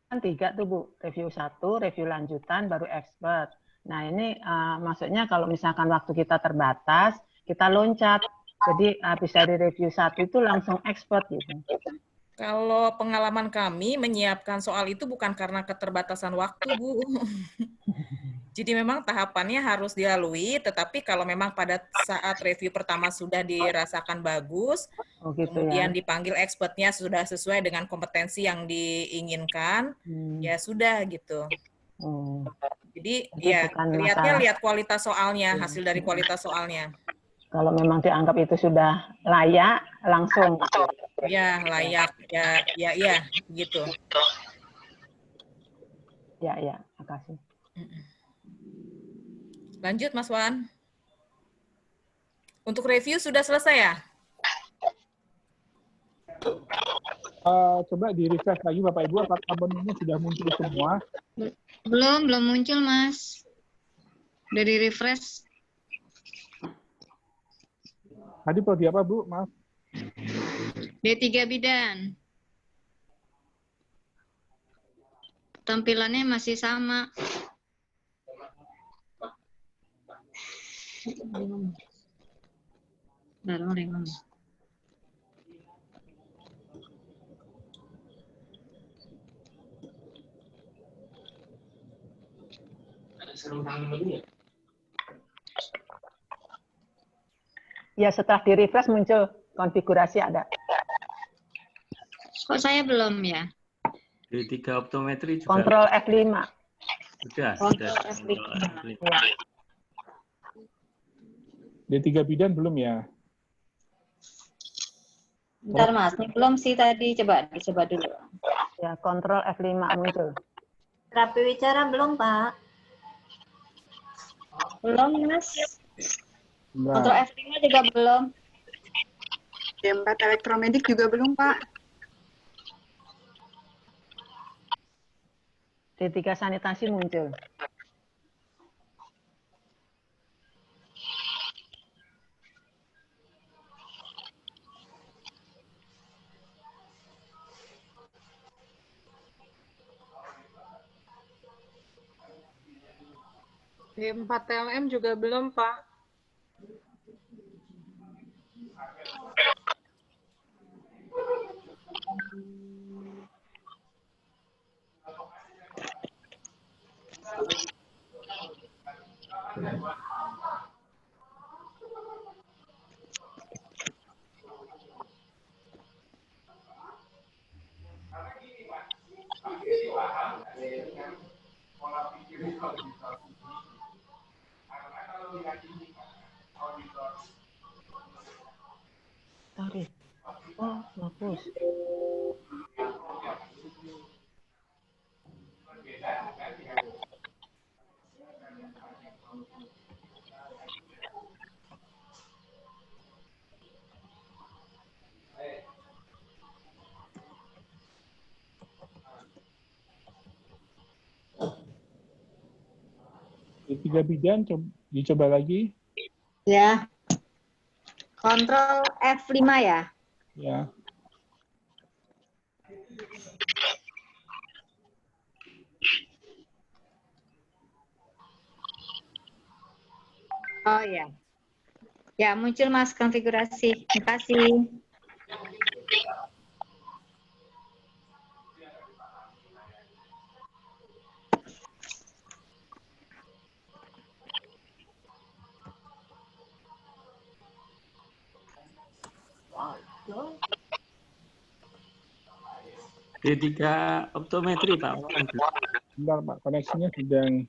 Kan 3 tuh Bu, review 1, review lanjutan, baru expert. Nah ini maksudnya kalau misalkan waktu kita terbatas, kita loncat. Jadi habis dari review 1 itu langsung expert gitu. Kalau pengalaman kami menyiapkan soal itu bukan karena keterbatasan waktu, Bu. Jadi memang tahapannya harus dilalui, tetapi kalau memang pada saat review pertama sudah dirasakan bagus, Oh gitu kemudian ya. dipanggil expertnya sudah sesuai dengan kompetensi yang diinginkan, ya sudah gitu. Oh, Jadi jadi ya bukan lihatnya masalah. lihat kualitas soalnya, hasil dari kualitas soalnya. Kalau memang dianggap itu sudah layak, langsung gitu. Ya layak, ya gitu. Ya, makasih. Lanjut Mas Wan. Untuk review sudah selesai ya? Coba di-refresh lagi Bapak Ibu, apakah menunya sudah muncul semua? Belum muncul, Mas. Udah di-refresh. Tadi prodi apa Bu? Maaf. D3 bidan. Tampilannya masih sama. Ya setelah di-refresh muncul konfigurasi ada. Kok saya belum ya? D3 optometri juga. Kontrol F5. Sudah. Ya. D3 bidan belum ya? Bentar Mas, ini belum sih tadi, dicoba dulu. Ya, kontrol F5 muncul. Terapi wicara belum Pak? Belum Mas. Kontrol Nah, F5 juga belum. D4 elektromedik juga belum Pak. D3 sanitasi muncul. D4 TLM juga belum, Pak. Tarik. Oh, bagus. D3 bidan dicoba lagi. Ya. Kontrol F5 ya. Ya. Oh ya. Ya, muncul Mas konfigurasi. Terima kasih. D3 optometri Pak. Bentar Pak, koneksinya sedang.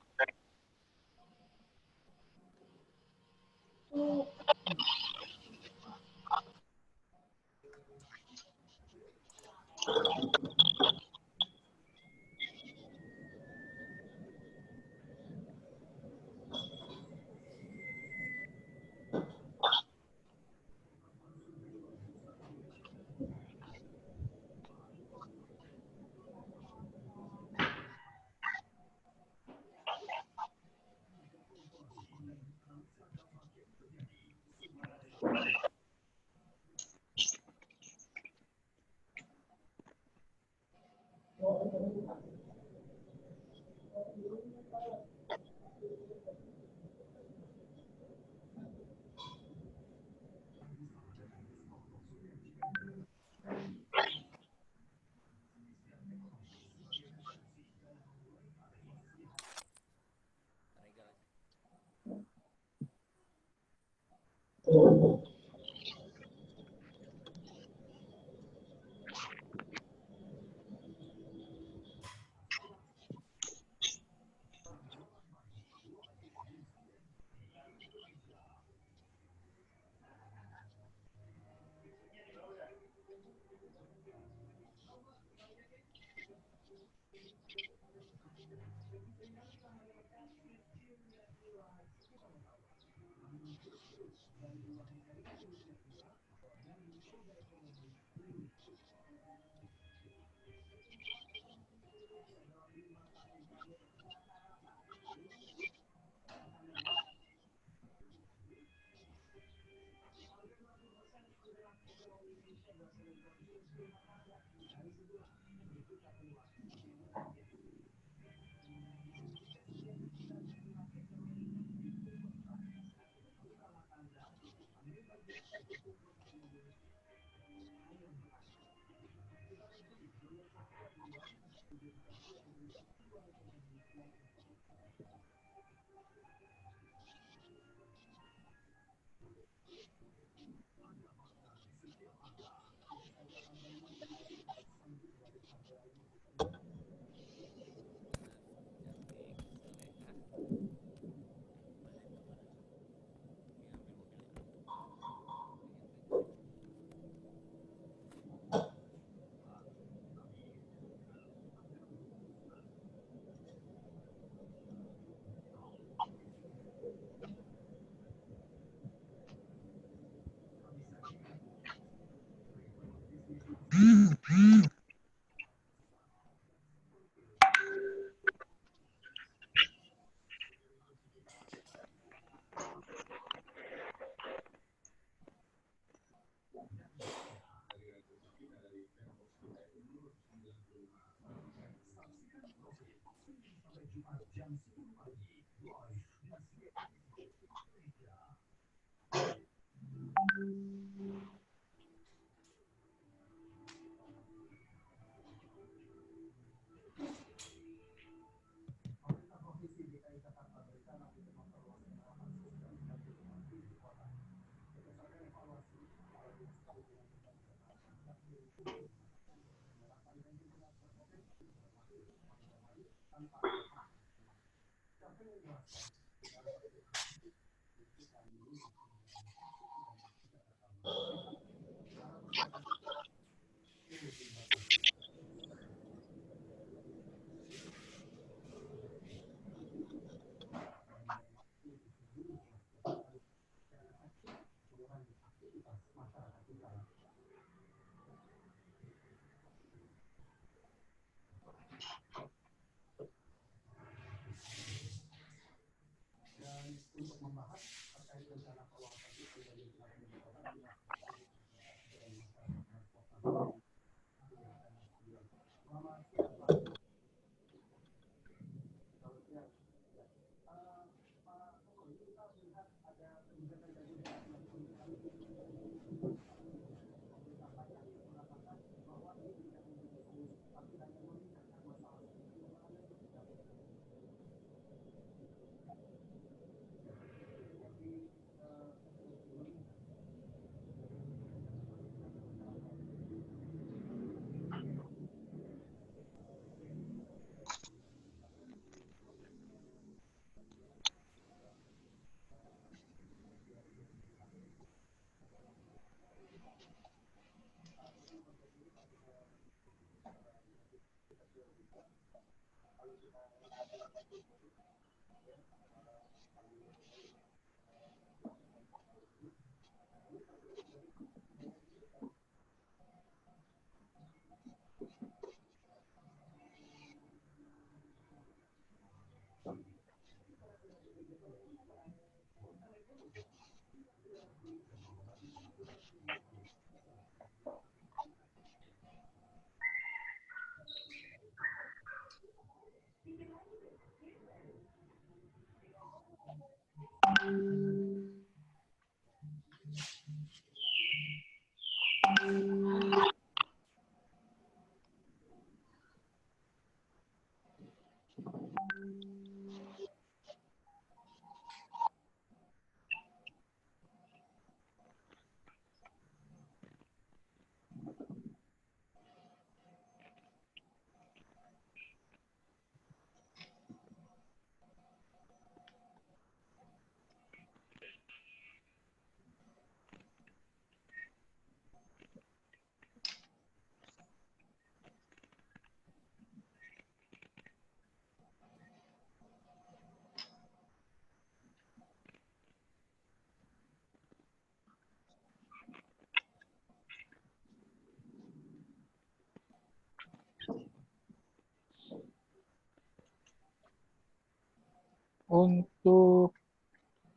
Untuk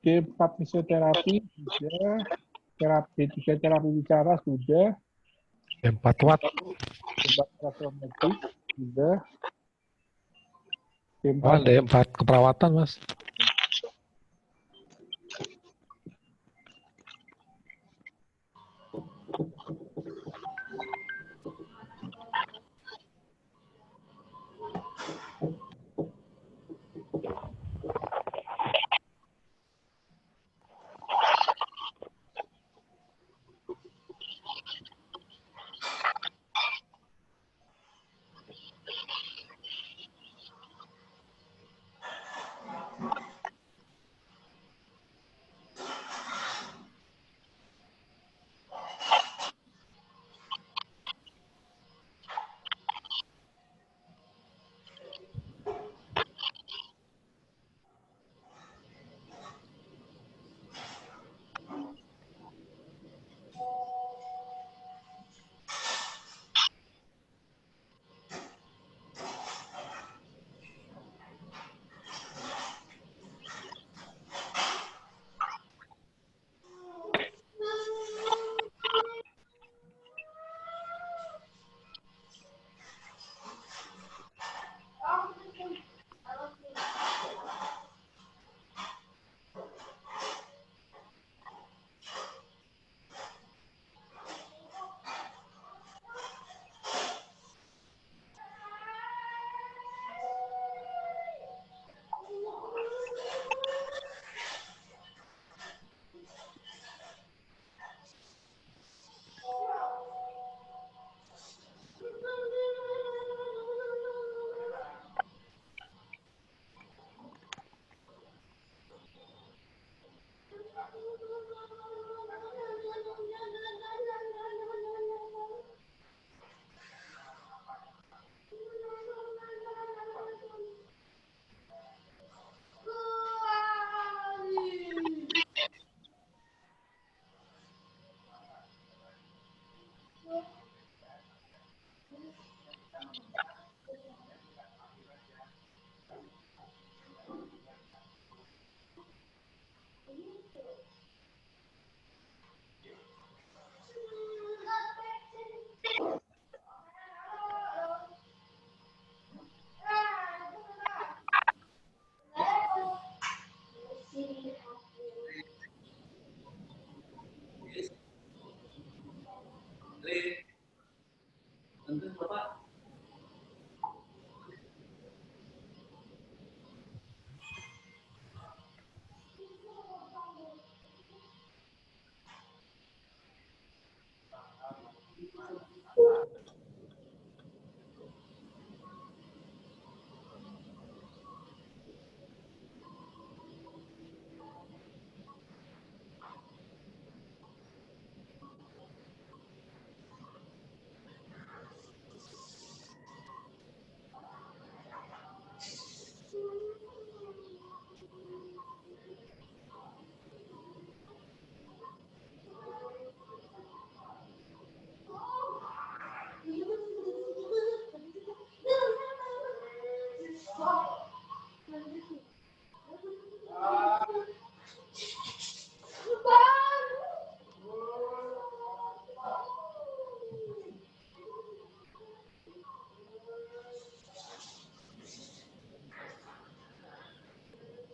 D4 fisioterapi sudah, D3 terapi bicara sudah, D4 watt. D4 elektrometrik sudah, D4 Oh, D4 keperawatan, Mas.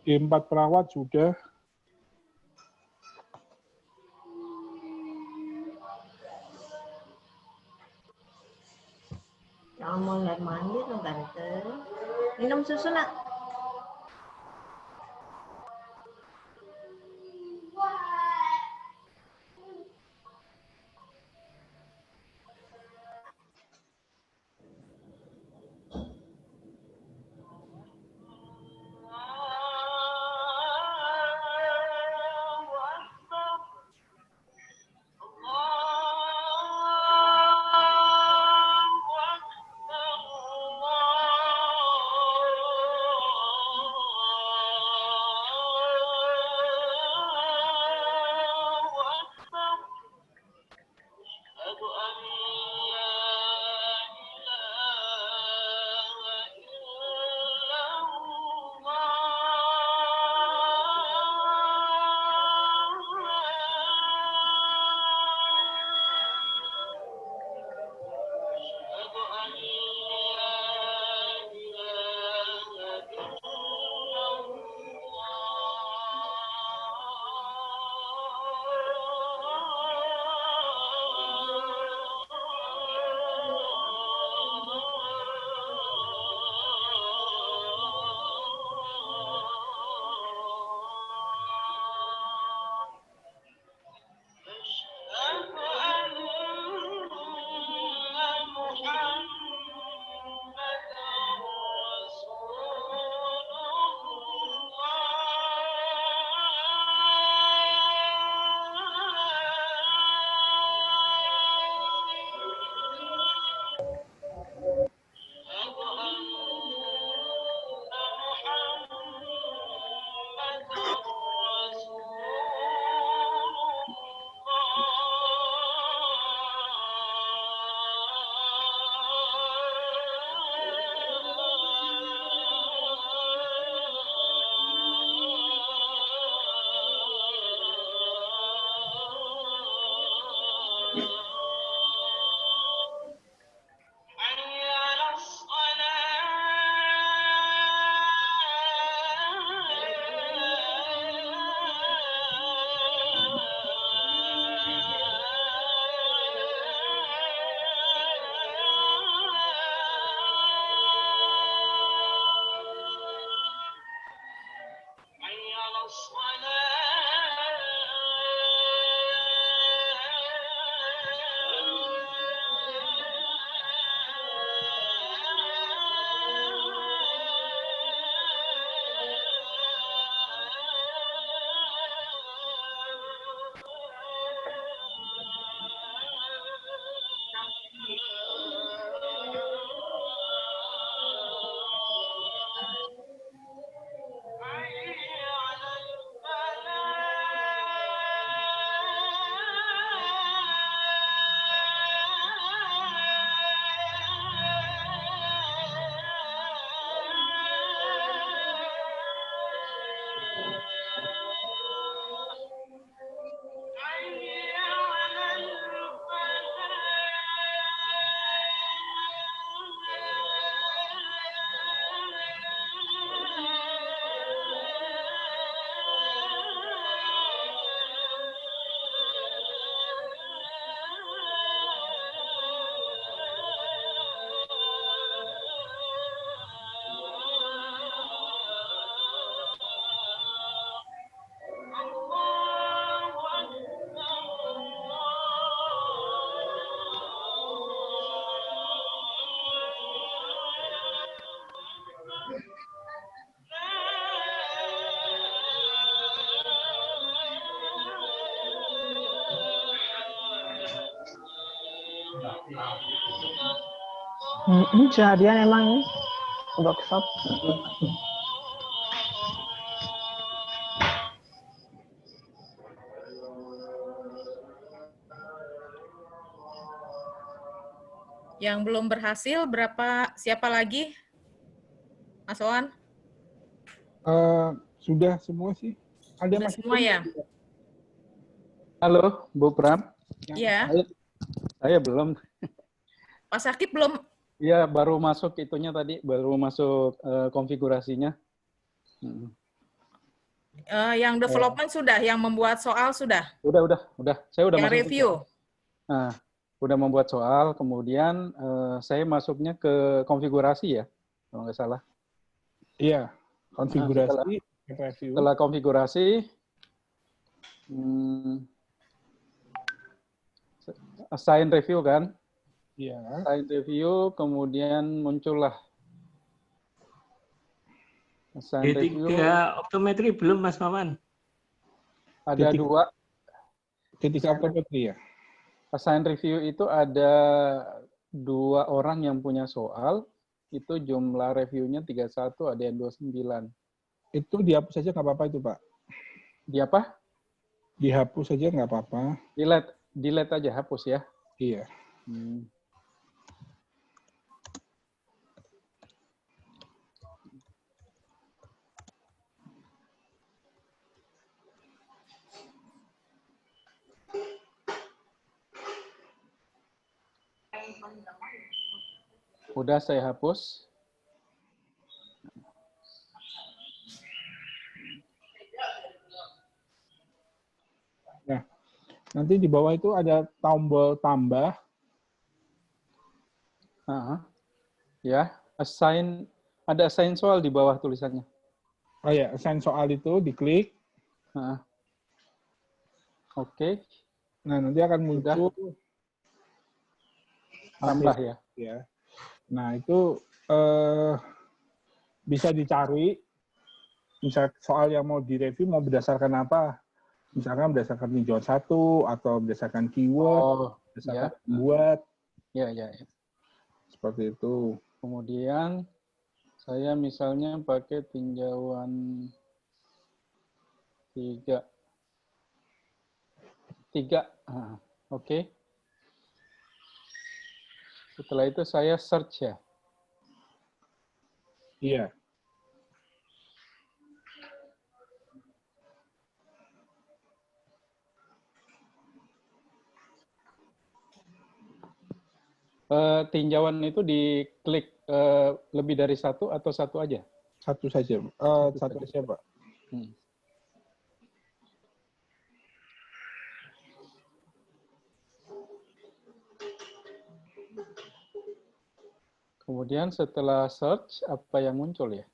D4 perawat sudah, Jangan mau lihat mandi dong, Tante. Minum susu, Nak. Seharian emang ini workshop. Yang belum berhasil berapa? Siapa lagi? Mas Owan? Sudah semua sih. Ada Sudah masih semua ya? Halo, Bu Pram. Iya. Saya belum. Pak Sakib belum? Iya, baru masuk itunya tadi, baru masuk konfigurasinya. Yang development sudah, yang membuat soal sudah? Udah. Saya udah Yang masuk. review? Nah, udah membuat soal, kemudian saya masuknya ke konfigurasi ya, kalau nggak salah. Iya, konfigurasi, review. Setelah konfigurasi, assign review kan? Iya. Assign review, kemudian muncullah. Assign review. D3 optometri belum, Mas Maman? Ada dua. D3 optometri ya? Assign review itu ada 2 orang yang punya soal, itu jumlah reviewnya 31, ada yang 29. Itu dihapus saja nggak apa-apa itu, Pak? Di apa? Dihapus saja nggak apa-apa. Delete aja, hapus ya. Iya. Udah saya hapus. Nah, nanti di bawah itu ada tombol tambah. Ya, ada assign soal di bawah tulisannya. Oh ya, assign soal itu diklik. Oke. Nah, nanti akan muncul tambah ya. Nah, itu bisa dicari. Misal soal yang mau direview mau berdasarkan apa? Misalkan berdasarkan tinjauan 1 atau berdasarkan keyword, berdasarkan buat. Ya. Seperti itu. Kemudian saya misalnya pakai tinjauan 3. Oke. Setelah itu saya search ya. Iya. Tinjauan itu diklik lebih dari 1 atau 1 aja? 1 saja. 1 saja, Pak. Kemudian setelah search, apa yang muncul ya?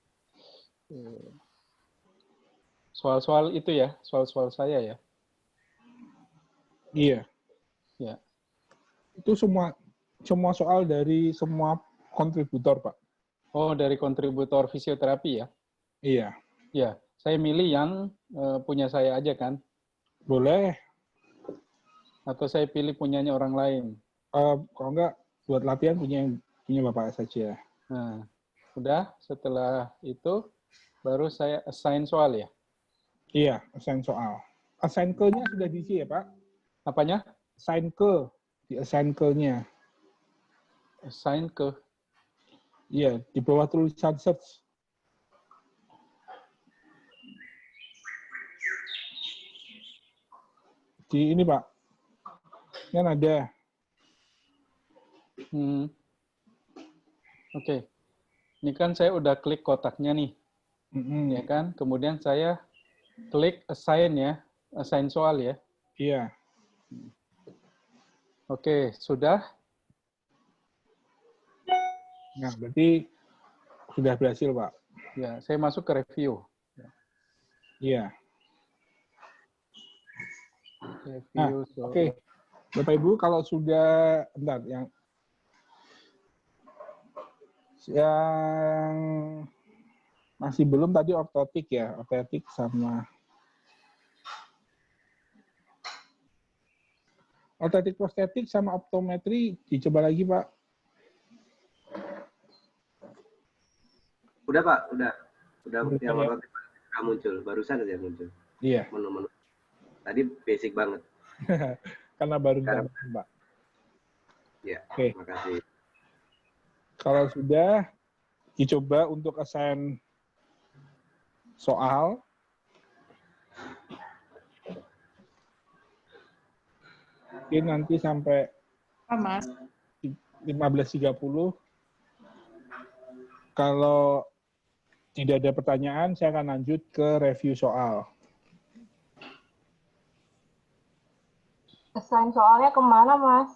Soal-soal itu ya, soal-soal saya ya? Iya. Ya. Itu semua soal dari semua kontributor, Pak. Oh, dari kontributor fisioterapi ya? Iya. Ya, saya milih yang punya saya aja kan? Boleh. Atau saya pilih punyanya orang lain? Kalau enggak, buat latihan punya Bapak saja. Nah, udah setelah itu baru saya assign soal ya? Iya, assign soal. Assign ke-nya sudah diisi ya, Pak? Apanya? Assign ke. Di assign ke-nya. Assign ke? Iya, di bawah tulisan search. Di ini, Pak. Kan ada. Oke. Ini kan saya udah klik kotaknya nih. Ya kan? Kemudian saya klik assign ya. Assign soal ya. Iya. Oke, sudah. Nah, berarti sudah berhasil, Pak. Ya, saya masuk ke review. Iya. Review. Nah, oke. Bapak Ibu, kalau sudah yang masih belum tadi ortotik ya, ortotik sama Ortotik prostetik sama optometri dicoba lagi, Pak. Udah, Pak, udah. Udah yang Ya. ortotik nggak muncul, barusan aja muncul. Iya. Menu-menu. Tadi basic banget. Karena baru Sekarang, tambah, Pak. ya, Oke. makasih. Kalau sudah, dicoba untuk assign soal. Mungkin nanti sampai Mas. 15.30. Kalau tidak ada pertanyaan, saya akan lanjut ke review soal. Assign soalnya kemana, Mas?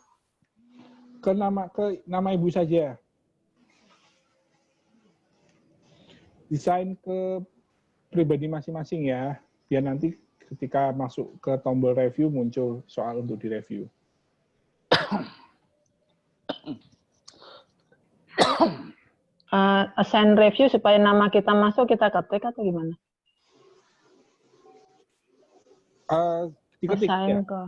Ke nama ibu saja. Desain ke pribadi masing-masing ya, biar nanti ketika masuk ke tombol review muncul soal untuk direview. Assign review supaya nama kita masuk, kita ketik atau gimana? Diketik Assign ya. ke.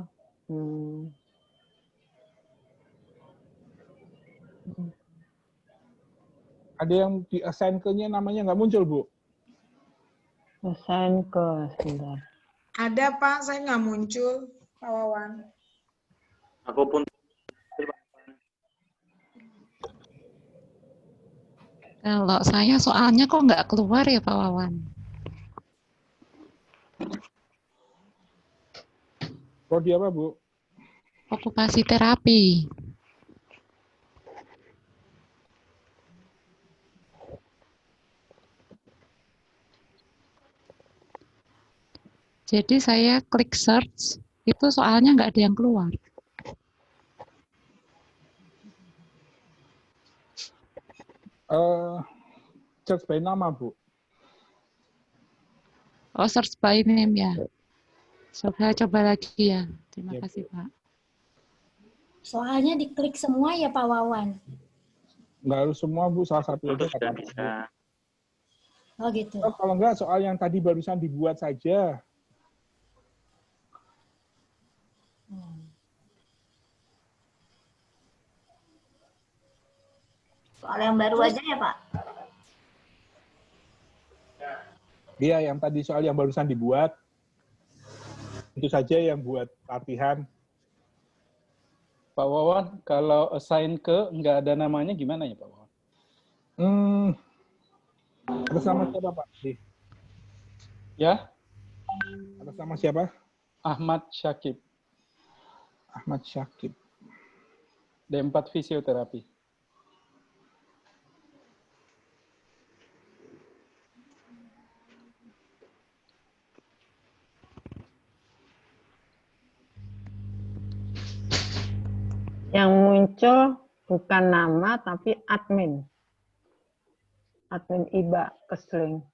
Ada yang di assign ke-nya namanya nggak muncul, Bu? Assign ke, sebentar. Ada, Pak. Saya nggak muncul, Pak Wawan. Aku pun. Kalau saya soalnya kok nggak keluar ya Pak Wawan? Prodi apa, Bu? Okupasi terapi. Jadi saya klik search, itu soalnya nggak ada yang keluar. Search by nama, Bu. Oh, search by name ya. Coba lagi ya. Terima kasih, Pak. Soalnya diklik semua ya Pak Wawan? Nggak harus semua, Bu. Salah satu aja. Sudah bisa. Oh gitu. Oh, kalau nggak, soal yang tadi barusan dibuat saja. Soal yang baru aja ya, Pak? Iya, yang tadi soal yang barusan dibuat. Itu saja yang buat latihan. Pak Wawan, kalau assign ke nggak ada namanya gimana ya Pak Wawan? Atas nama siapa, Pak? Ya? Atas nama siapa? Ahmad Syakib. Ahmad Syakib. D4 fisioterapi. Yang muncul bukan nama, tapi admin. Admin IBA Kesling.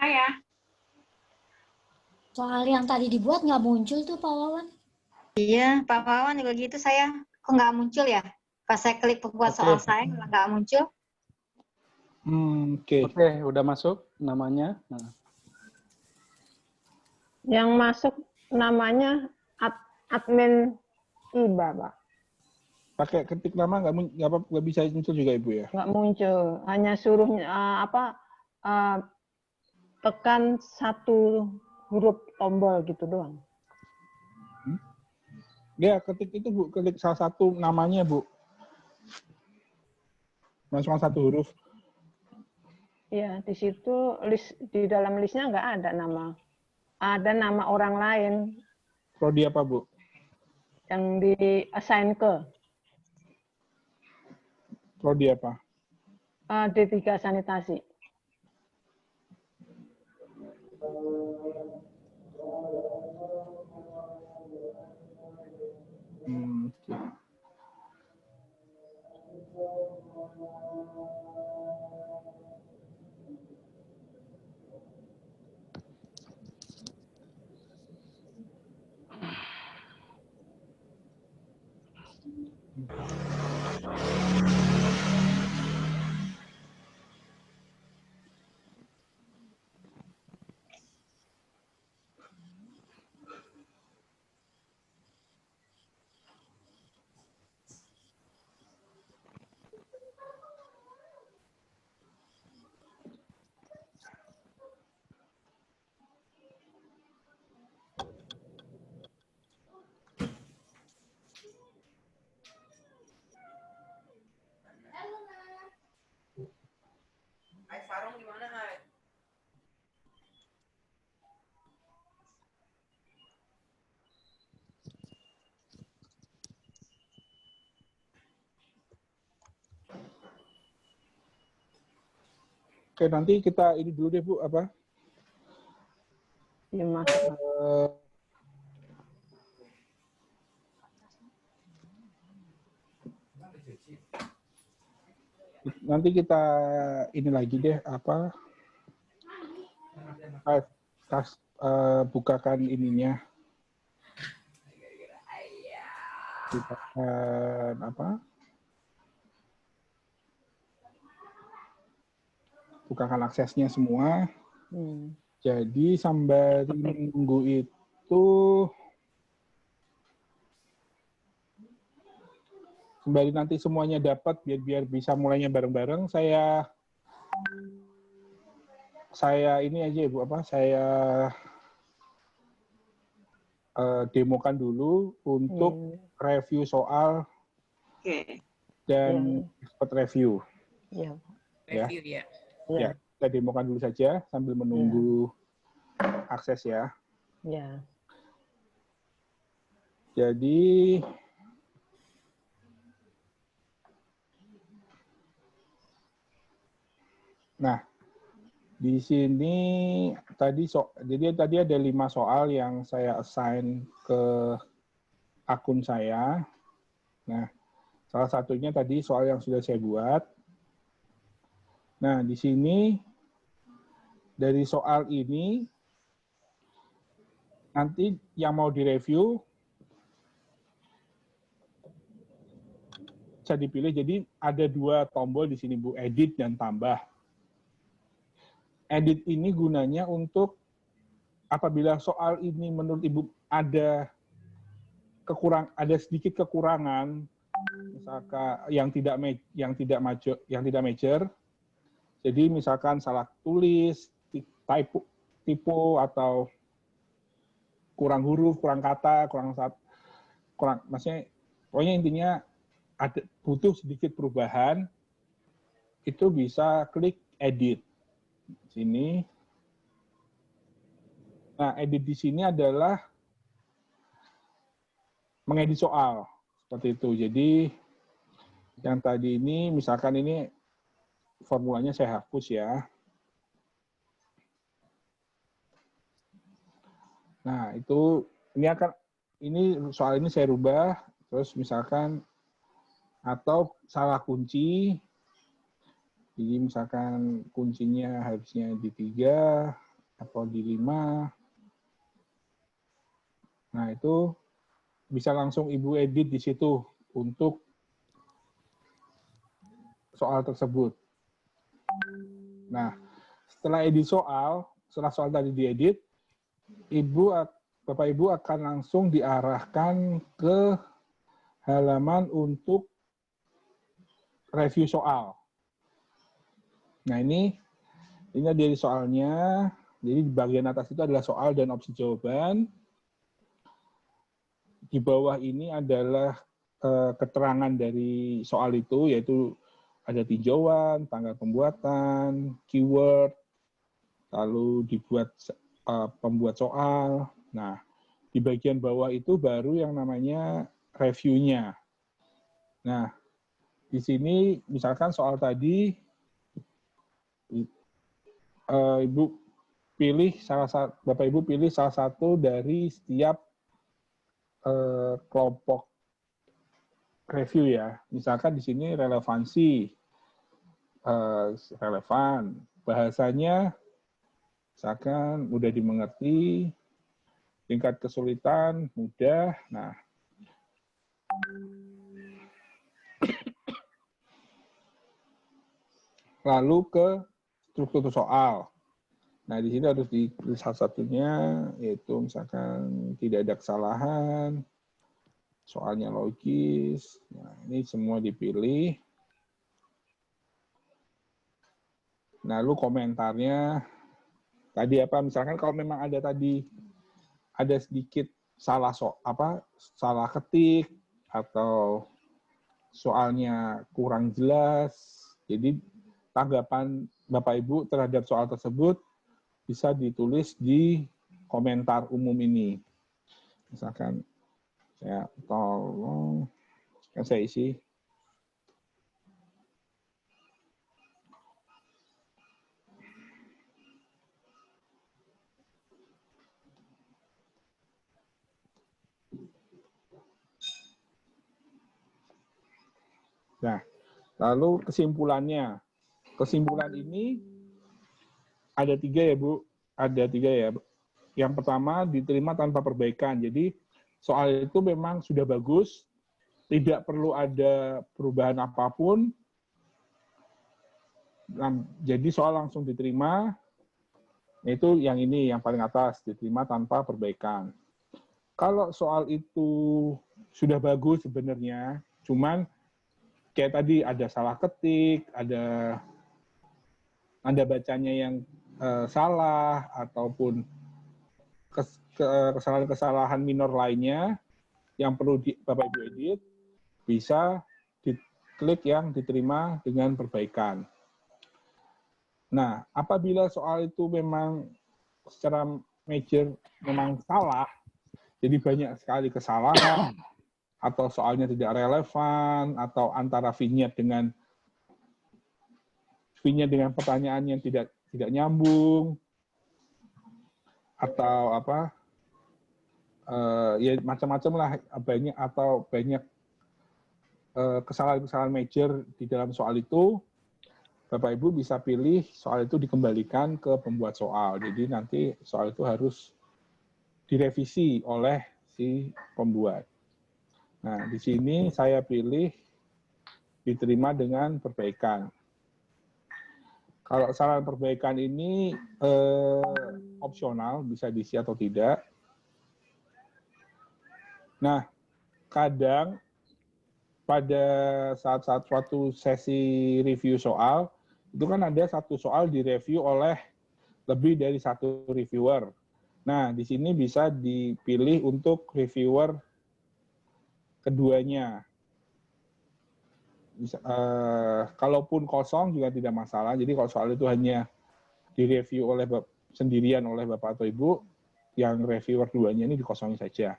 Ya. Soal yang tadi dibuat nggak muncul tuh Pak Wawan? Iya, Pak Wawan juga gitu saya. Kok nggak muncul ya? Pas saya klik pembuat soal saya nggak muncul. Oke, udah masuk namanya. Nah. Yang masuk namanya admin IBA, Pak. Pakai ketik nama nggak bisa muncul juga, Ibu ya? Nggak muncul, hanya suruh tekan satu huruf tombol gitu doang. Ya, ketik itu, Bu. Ketik salah satu namanya, Bu. Masukkan satu huruf. Iya, di situ di dalam listnya nggak ada nama. Ada nama orang lain. Prodi apa, Bu? Yang di assign ke. Prodi apa? D3 sanitasi. Oke, nanti kita ini dulu deh Bu, apa? Ya, Mas. Nanti kita ini lagi deh, apa? Bukakan ininya. Bukakan apa? Bukakan aksesnya semua. Jadi sembari minggu itu, sembari nanti semuanya dapat, biar bisa mulainya bareng-bareng, saya ini aja Ibu, apa? Saya demokan dulu untuk review soal dan expert review. Ya. Review ya. Ya, kita demokan dulu saja sambil menunggu akses ya. Ya. Jadi nah, di sini jadi tadi ada 5 soal yang saya assign ke akun saya. Nah, salah satunya tadi soal yang sudah saya buat. Nah, di sini dari soal ini nanti yang mau direview bisa dipilih. Jadi ada 2 tombol di sini Bu, edit dan tambah. Edit ini gunanya untuk apabila soal ini menurut Ibu ada sedikit kekurangan, misalkan yang tidak major. Jadi misalkan salah tulis, typo atau kurang huruf, kurang kata, maksudnya pokoknya intinya butuh sedikit perubahan, itu bisa klik edit sini. Nah, edit di sini adalah mengedit soal seperti itu. Jadi yang tadi ini misalkan ini formulanya saya hapus ya. Nah, ini soal ini saya rubah, terus misalkan atau salah kunci. Jadi misalkan kuncinya harusnya di 3 atau di 5. Nah, itu bisa langsung Ibu edit di situ untuk soal tersebut. Nah, setelah soal tadi diedit, Bapak Ibu akan langsung diarahkan ke halaman untuk review soal. Nah, ini dari soalnya. Jadi di bagian atas itu adalah soal dan opsi jawaban. Di bawah ini adalah keterangan dari soal itu, yaitu ada tinjauan, tanggal pembuatan, keyword, lalu dibuat pembuat soal. Nah, di bagian bawah itu baru yang namanya reviewnya. Nah, di sini misalkan soal tadi, Bapak Ibu pilih salah satu dari setiap kelompok review ya. Misalkan di sini relevansi, relevan, bahasanya misalkan mudah dimengerti, tingkat kesulitan mudah. Nah, lalu ke struktur soal. Nah, di sini harus dipilih salah satunya, yaitu misalkan tidak ada kesalahan, soalnya logis. Nah, ini semua dipilih. Nah, lalu komentarnya tadi apa? Misalkan kalau memang ada sedikit salah ketik atau soalnya kurang jelas, jadi tanggapan Bapak Ibu terhadap soal tersebut bisa ditulis di komentar umum ini. Misalkan saya isi. Nah, lalu kesimpulannya. Kesimpulan ini ada 3 ya, Bu. Ada 3 ya. Yang pertama, diterima tanpa perbaikan. Jadi, soal itu memang sudah bagus, tidak perlu ada perubahan apapun. Nah, jadi soal langsung diterima, itu yang ini, yang paling atas, diterima tanpa perbaikan. Kalau soal itu sudah bagus sebenarnya, cuman kayak tadi ada salah ketik, ada bacanya yang salah, ataupun kesalahan-kesalahan minor lainnya yang perlu Bapak Ibu edit, bisa diklik yang diterima dengan perbaikan. Nah, apabila soal itu memang secara major memang salah, jadi banyak sekali kesalahan, atau soalnya tidak relevan, atau antara vignette dengan pertanyaan yang tidak nyambung, atau apa, ya macam-macam lah, banyak kesalahan-kesalahan major di dalam soal itu, Bapak Ibu bisa pilih soal itu dikembalikan ke pembuat soal. Jadi nanti soal itu harus direvisi oleh si pembuat. Nah, di sini saya pilih diterima dengan perbaikan. Kalau saran perbaikan ini opsional, bisa diisi atau tidak. Nah, kadang pada saat-saat suatu sesi review soal, itu kan ada satu soal direview oleh lebih dari satu reviewer. Nah, di sini bisa dipilih untuk reviewer keduanya. Kalaupun kosong juga tidak masalah. Jadi kalau soal itu hanya direview oleh sendirian oleh Bapak atau Ibu, yang reviewer duanya ini dikosongin saja.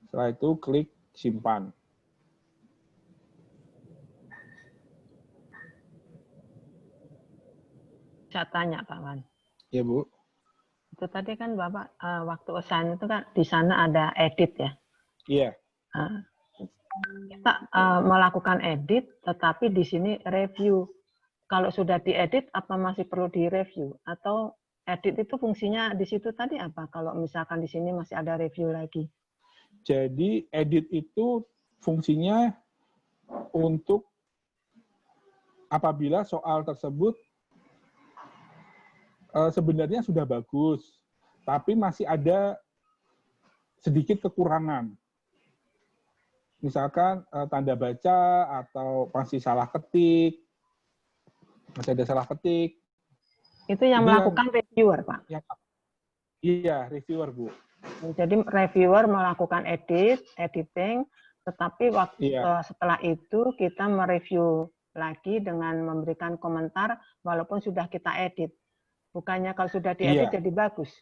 Setelah itu klik simpan. Saya tanya Pak Wan. Ya Bu. Itu tadi kan Bapak waktu assign itu kan di sana ada edit ya. Iya. Kita melakukan edit, tetapi di sini review. Kalau sudah diedit, apa masih perlu direview? Atau edit itu fungsinya di situ tadi apa? Kalau misalkan di sini masih ada review lagi. Jadi edit itu fungsinya untuk apabila soal tersebut sebenarnya sudah bagus, tapi masih ada sedikit kekurangan. Misalkan tanda baca atau masih salah ketik, masih ada salah ketik. Itu yang melakukan reviewer, Pak? Iya, reviewer, Bu. Jadi reviewer melakukan editing, tetapi setelah itu kita mereview lagi dengan memberikan komentar walaupun sudah kita edit. Bukannya kalau sudah diedit jadi bagus.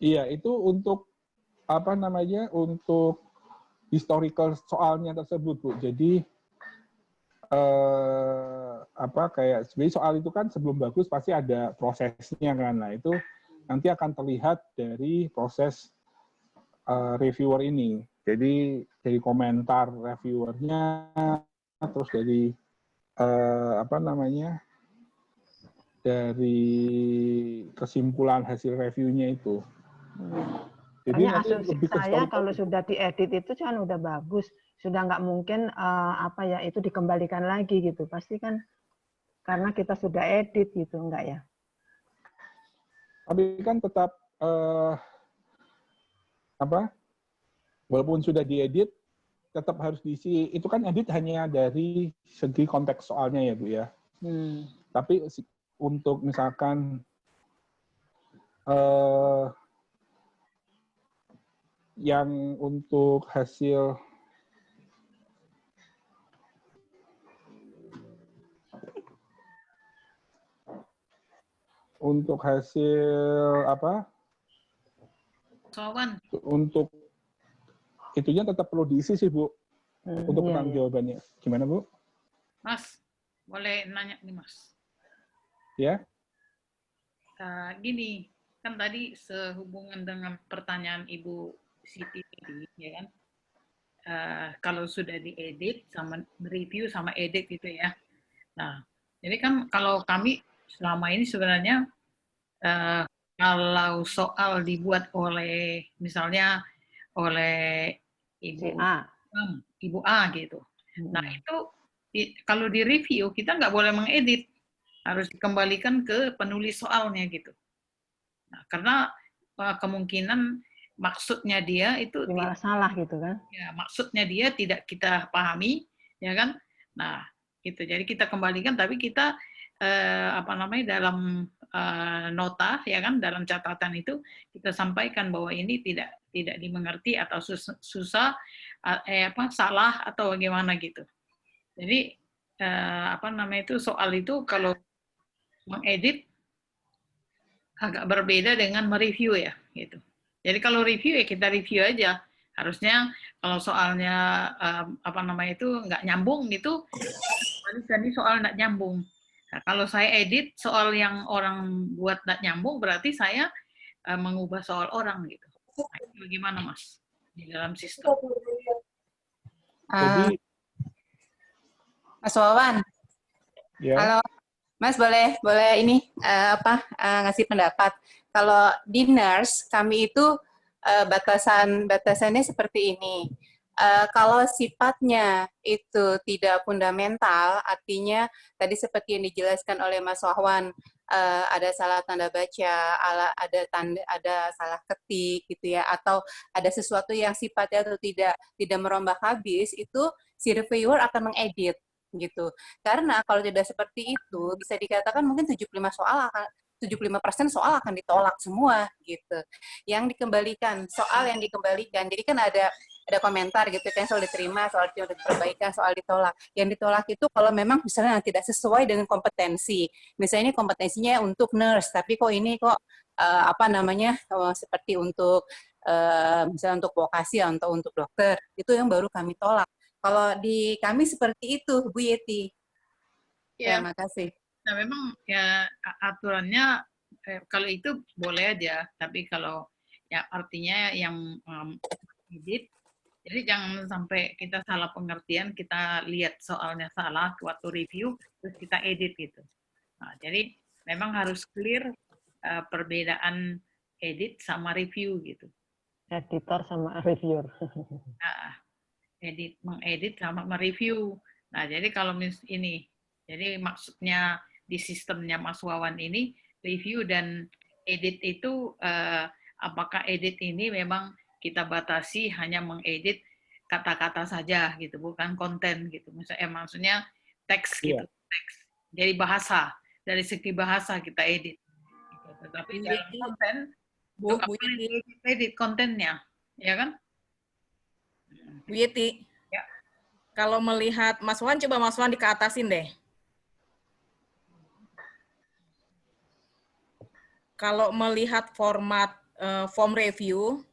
Iya, itu untuk apa namanya? Untuk historical soalnya tersebut, Bu. Jadi kayak sebenarnya soal itu kan sebelum bagus pasti ada prosesnya kan. Nah, itu nanti akan terlihat dari proses reviewer ini. Jadi dari komentar reviewernya, terus dari dari kesimpulan hasil reviewnya itu. Jadi nanti asumsi lebih saya kalau sudah diedit itu kan udah bagus, sudah nggak mungkin itu dikembalikan lagi gitu, pasti kan karena kita sudah edit gitu, enggak ya? Tapi kan tetap walaupun sudah diedit, tetap harus diisi. Itu kan edit hanya dari segi konteks soalnya ya Bu ya. Tapi untuk misalkan yang untuk hasil apa? Untuk itunya tetap perlu diisi sih Bu. Untuk pertanyaan jawabannya. Gimana Bu? Mas, boleh nanya nih Mas? Ya. Gini, kan tadi sehubungan dengan pertanyaan Ibu Siti tadi, ya kan? kalau sudah diedit sama review sama edit gitu ya. Nah, jadi kan kalau kami selama ini sebenarnya kalau soal dibuat oleh misalnya oleh Si A. Ibu A gitu. Nah itu kalau di review kita nggak boleh mengedit, harus dikembalikan ke penulis soalnya gitu. Nah, karena kemungkinan maksudnya dia itu malah salah gitu kan? Ya, maksudnya dia tidak kita pahami, ya kan? Nah, gitu. Jadi kita kembalikan, tapi kita dalam nota, ya kan, dalam catatan itu kita sampaikan bahwa ini tidak dimengerti atau susah, salah atau bagaimana gitu. Jadi soal itu kalau mengedit agak berbeda dengan mereview ya, gitu. Jadi kalau review ya kita review aja. Harusnya kalau soalnya nggak nyambung gitu, ini soal nggak nyambung. Nah, kalau saya edit soal yang orang buat nggak nyambung, berarti saya mengubah soal orang gitu. Nah, itu bagaimana Mas di dalam sistem? Jadi, Mas Wawan, ya. halo, Mas boleh ini ngasih pendapat. Kalau di nurse kami itu batasannya seperti ini. Kalau sifatnya itu tidak fundamental, artinya tadi seperti yang dijelaskan oleh Mas Wahwan, ada salah tanda baca, ada salah ketik gitu ya, atau ada sesuatu yang sifatnya itu tidak merombak habis, itu si reviewer akan mengedit gitu. Karena kalau tidak seperti itu, bisa dikatakan mungkin 75% soal akan ditolak semua gitu. Yang dikembalikan, soal yang dikembalikan. Jadi kan ada komentar gitu kan, soal diterima, soal diperbaikan, soal ditolak. Yang ditolak itu kalau memang misalnya tidak sesuai dengan kompetensi. Misalnya ini kompetensinya untuk nurse, tapi kok ini seperti untuk misalnya untuk vokasi atau untuk dokter, itu yang baru kami tolak. Kalau di kami seperti itu, Bu Yeti. Ya, terima kasih. Nah, memang ya aturannya kalau itu boleh aja, tapi kalau ya artinya yang edit, jadi jangan sampai kita salah pengertian, kita lihat soalnya salah waktu review, terus kita edit gitu. Nah, jadi memang harus clear perbedaan edit sama review gitu. Editor sama reviewer. Nah, mengedit sama mereview. Nah, jadi kalau jadi maksudnya di sistemnya Mas Wawan ini, review dan edit itu, apakah edit ini memang kita batasi hanya mengedit kata-kata saja gitu, bukan konten gitu. Maksudnya teks gitu, teks. Jadi bahasa, dari segi bahasa kita edit. Gitu. Tetapi dalam konten, edit kontennya, ya kan? Bu Yeti, ya. Kalau melihat Mas Wan, coba Mas Wan dikeatasin deh. Kalau melihat format form review,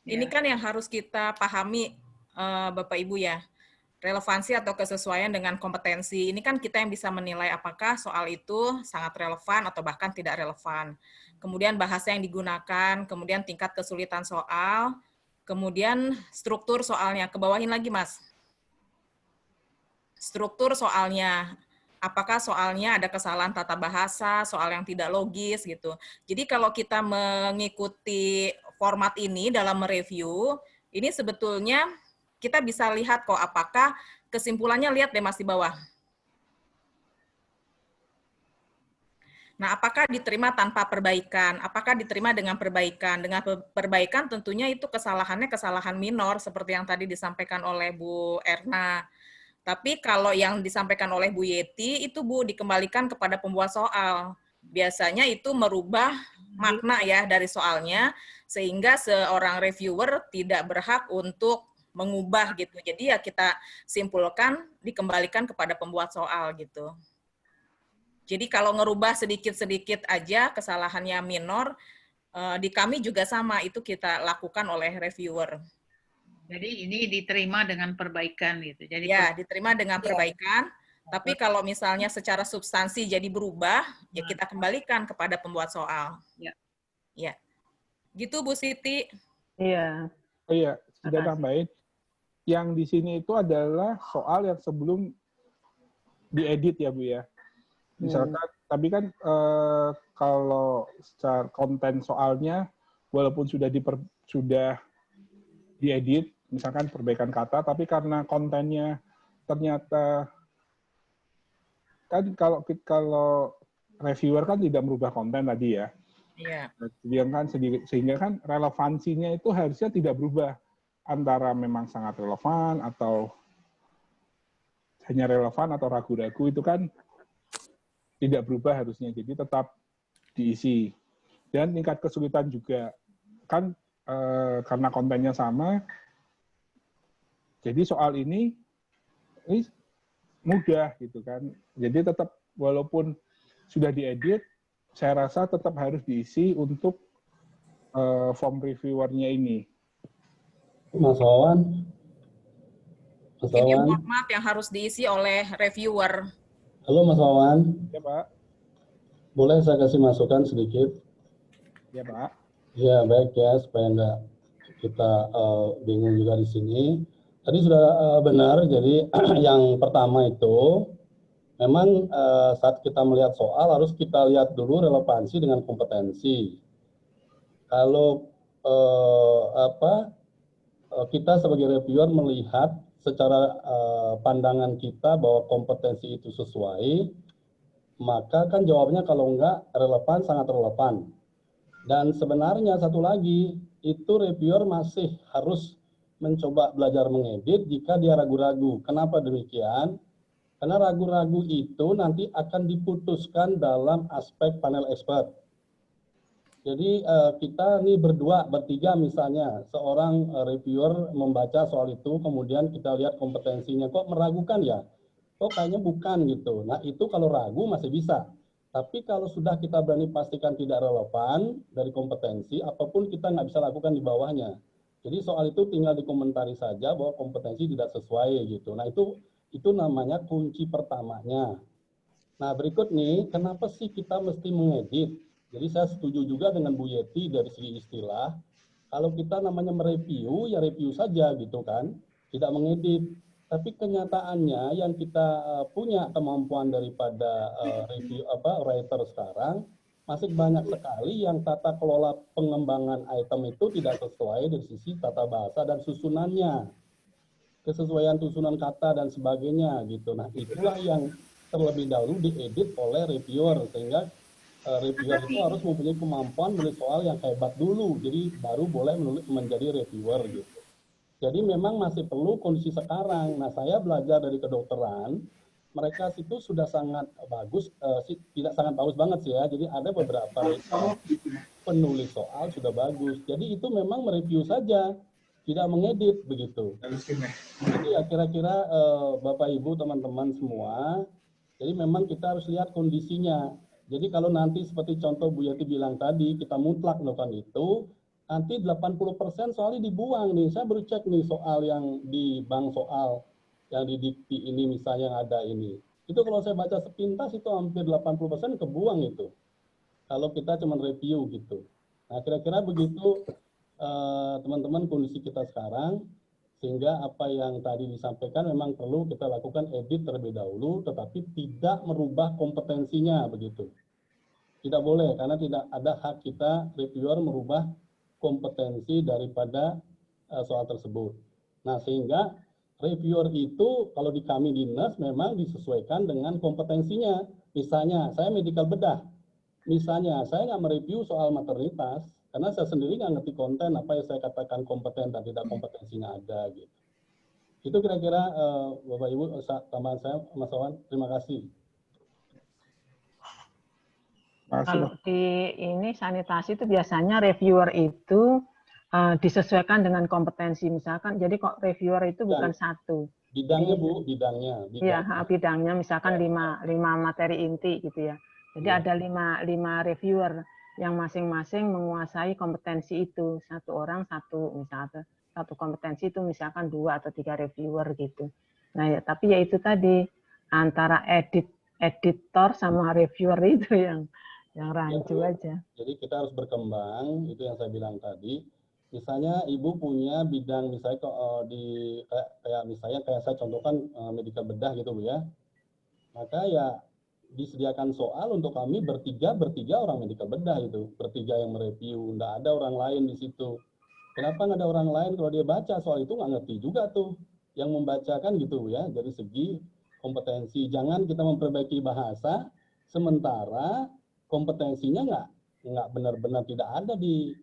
ini kan yang harus kita pahami, Bapak Ibu ya, relevansi atau kesesuaian dengan kompetensi. Ini kan kita yang bisa menilai apakah soal itu sangat relevan atau bahkan tidak relevan. Kemudian bahasa yang digunakan, kemudian tingkat kesulitan soal, kemudian struktur soalnya. Kebawahin lagi, Mas. Struktur soalnya. Apakah soalnya ada kesalahan tata bahasa, soal yang tidak logis gitu. Jadi kalau kita mengikuti format ini dalam mereview, ini sebetulnya kita bisa lihat kok apakah kesimpulannya, lihat deh Mas di bawah. Nah, apakah diterima tanpa perbaikan? Apakah diterima dengan perbaikan? Dengan perbaikan tentunya itu kesalahannya kesalahan minor seperti yang tadi disampaikan oleh Bu Erna. Tapi kalau yang disampaikan oleh Bu Yeti, itu Bu dikembalikan kepada pembuat soal. Biasanya itu merubah makna ya dari soalnya, sehingga seorang reviewer tidak berhak untuk mengubah gitu. Jadi ya kita simpulkan dikembalikan kepada pembuat soal gitu. Jadi kalau ngerubah sedikit-sedikit aja, kesalahannya minor, di kami juga sama, itu kita lakukan oleh reviewer. Jadi ini diterima dengan perbaikan gitu. Jadi ya, diterima dengan perbaikan. Tapi kalau misalnya secara substansi jadi berubah, ya kita kembalikan kepada pembuat soal. Ya. Ya. Gitu Bu Siti. Iya. Oh iya, sudah tambahin. yang di sini itu adalah soal yang sebelum diedit ya Bu ya. Misalkan, tapi kan kalau secara konten soalnya, walaupun sudah diedit, misalkan perbaikan kata, tapi karena kontennya ternyata kan kalau reviewer kan tidak merubah konten tadi ya. Iya. Sehingga kan relevansinya itu harusnya tidak berubah antara memang sangat relevan atau hanya relevan atau ragu-ragu, itu kan tidak berubah harusnya, jadi tetap diisi. Dan tingkat kesulitan juga kan karena kontennya sama, jadi soal ini mudah gitu kan. Jadi tetap walaupun sudah diedit, saya rasa tetap harus diisi untuk form reviewernya ini. Mas Wawan. Ini format yang harus diisi oleh reviewer. Halo Mas Wawan. Ya Pak. Boleh saya kasih masukan sedikit? Ya Pak. Ya baik ya, supaya nggak kita bingung juga di sini. Tadi sudah benar, jadi yang pertama itu memang saat kita melihat soal harus kita lihat dulu relevansi dengan kompetensi. Kalau kita sebagai reviewer melihat secara pandangan kita bahwa kompetensi itu sesuai, maka kan jawabnya kalau enggak relevan, sangat relevan. Dan sebenarnya satu lagi, itu reviewer masih harus mencoba belajar mengedit jika dia ragu-ragu. Kenapa demikian? Karena ragu-ragu itu nanti akan diputuskan dalam aspek panel expert. Jadi kita nih bertiga misalnya, seorang reviewer membaca soal itu, kemudian kita lihat kompetensinya, kok meragukan ya? Kok kayaknya bukan gitu. Nah itu kalau ragu masih bisa. Tapi kalau sudah kita berani pastikan tidak relevan dari kompetensi, apapun kita nggak bisa lakukan di bawahnya. Jadi soal itu tinggal dikomentari saja bahwa kompetensi tidak sesuai gitu. Nah itu namanya kunci pertamanya. Nah berikut nih, kenapa sih kita mesti mengedit? Jadi saya setuju juga dengan Bu Yeti dari segi istilah. Kalau kita namanya mereview, ya review saja gitu kan, tidak mengedit. Tapi kenyataannya yang kita punya kemampuan daripada writer sekarang, masih banyak sekali yang tata kelola pengembangan item itu tidak sesuai dari sisi tata bahasa dan susunannya. Kesesuaian susunan kata dan sebagainya gitu. Nah itulah yang terlebih dahulu diedit oleh reviewer, sehingga reviewer itu harus mempunyai kemampuan menulis soal yang hebat dulu, jadi baru boleh menjadi reviewer gitu. Jadi memang masih perlu kondisi sekarang. Nah saya belajar dari kedokteran, mereka itu sudah sangat bagus, tidak sangat bagus banget sih ya. Jadi ada beberapa penulis soal sudah bagus. Jadi itu memang mereview saja, tidak mengedit begitu. Jadi ya kira-kira Bapak Ibu teman-teman semua, jadi memang kita harus lihat kondisinya. Jadi kalau nanti seperti contoh Bu Yati bilang tadi, kita mutlak melakukan itu, nanti 80% soalnya dibuang nih. Saya baru cek nih soal yang di bank soal, yang di dikti ini misalnya yang ada ini. Itu kalau saya baca sepintas itu hampir 80% kebuang itu. Kalau kita cuma review gitu. Nah kira-kira begitu teman-teman kondisi kita sekarang. Sehingga apa yang tadi disampaikan memang perlu kita lakukan edit terlebih dahulu, tetapi tidak merubah kompetensinya begitu. Tidak boleh, karena tidak ada hak kita reviewer merubah kompetensi daripada soal tersebut. Nah sehingga reviewer itu kalau di kami di NERS memang disesuaikan dengan kompetensinya. Misalnya saya medical bedah, misalnya saya nggak mereview soal maternitas, karena saya sendiri nggak ngerti konten apa yang saya katakan kompeten dan tidak kompetensinya ada gitu. Itu kira-kira Bapak Ibu tambahan saya, Mas Wawan. Terima kasih. Kalau di ini sanitasi itu biasanya reviewer itu disesuaikan dengan kompetensi misalkan. Jadi kok reviewer itu bukan satu. Bidangnya Bu, bidangnya. Iya, bidangnya misalkan 5 materi inti gitu ya. Jadi ada 5 reviewer yang masing-masing menguasai kompetensi itu. Satu orang misalnya satu kompetensi itu misalkan 2 atau 3 reviewer gitu. Nah ya, tapi ya itu tadi antara editor sama reviewer itu yang rancu aja. Jadi kita harus berkembang, itu yang saya bilang tadi. Misalnya ibu punya bidang misalnya kayak saya contohkan medika bedah gitu Bu ya. Maka ya disediakan soal untuk kami bertiga orang medika bedah itu, bertiga yang mereview, nggak ada orang lain di situ. Kenapa nggak ada orang lain? Kalau dia baca soal itu nggak ngerti juga tuh yang membacakan gitu ya. Dari segi kompetensi, jangan kita memperbaiki bahasa sementara kompetensinya nggak benar-benar tidak ada di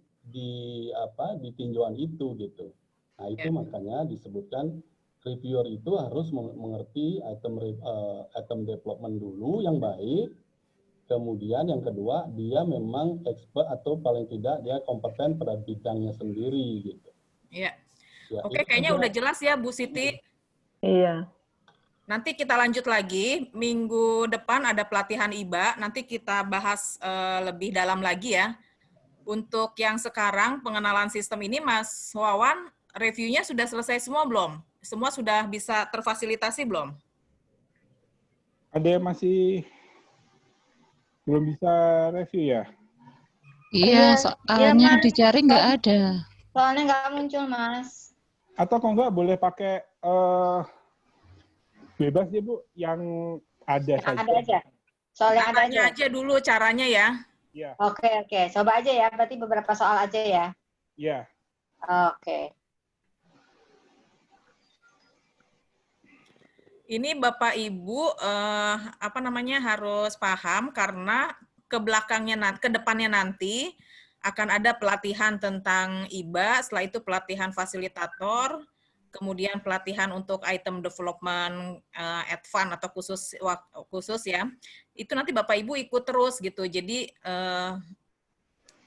tinjauan itu gitu. Nah itu makanya disebutkan reviewer itu harus mengerti item development dulu yang baik. Kemudian yang kedua, dia memang expert atau paling tidak dia kompeten pada bidangnya sendiri gitu. Iya. Ya, Oke, kayaknya udah jelas ya Bu Siti. Iya. Nanti kita lanjut lagi, minggu depan ada pelatihan IBA, nanti kita bahas lebih dalam lagi ya. Untuk yang sekarang pengenalan sistem ini Mas Wawan, reviewnya sudah selesai semua belum? Semua sudah bisa terfasilitasi belum? Ada yang masih belum bisa review ya? Iya, soalnya di jaring nggak ada. Soalnya nggak muncul, Mas. Atau kalau nggak boleh pakai bebas ya Bu, yang ada saja. Ada aja. Soalnya ada aja dulu caranya ya. Iya. Oke. Coba aja ya, berarti beberapa soal aja ya. Iya. Oke. Ini Bapak Ibu harus paham karena ke depannya nanti akan ada pelatihan tentang IBA, setelah itu pelatihan fasilitator, kemudian pelatihan untuk item development advance atau khusus ya. Itu nanti Bapak Ibu ikut terus gitu. Jadi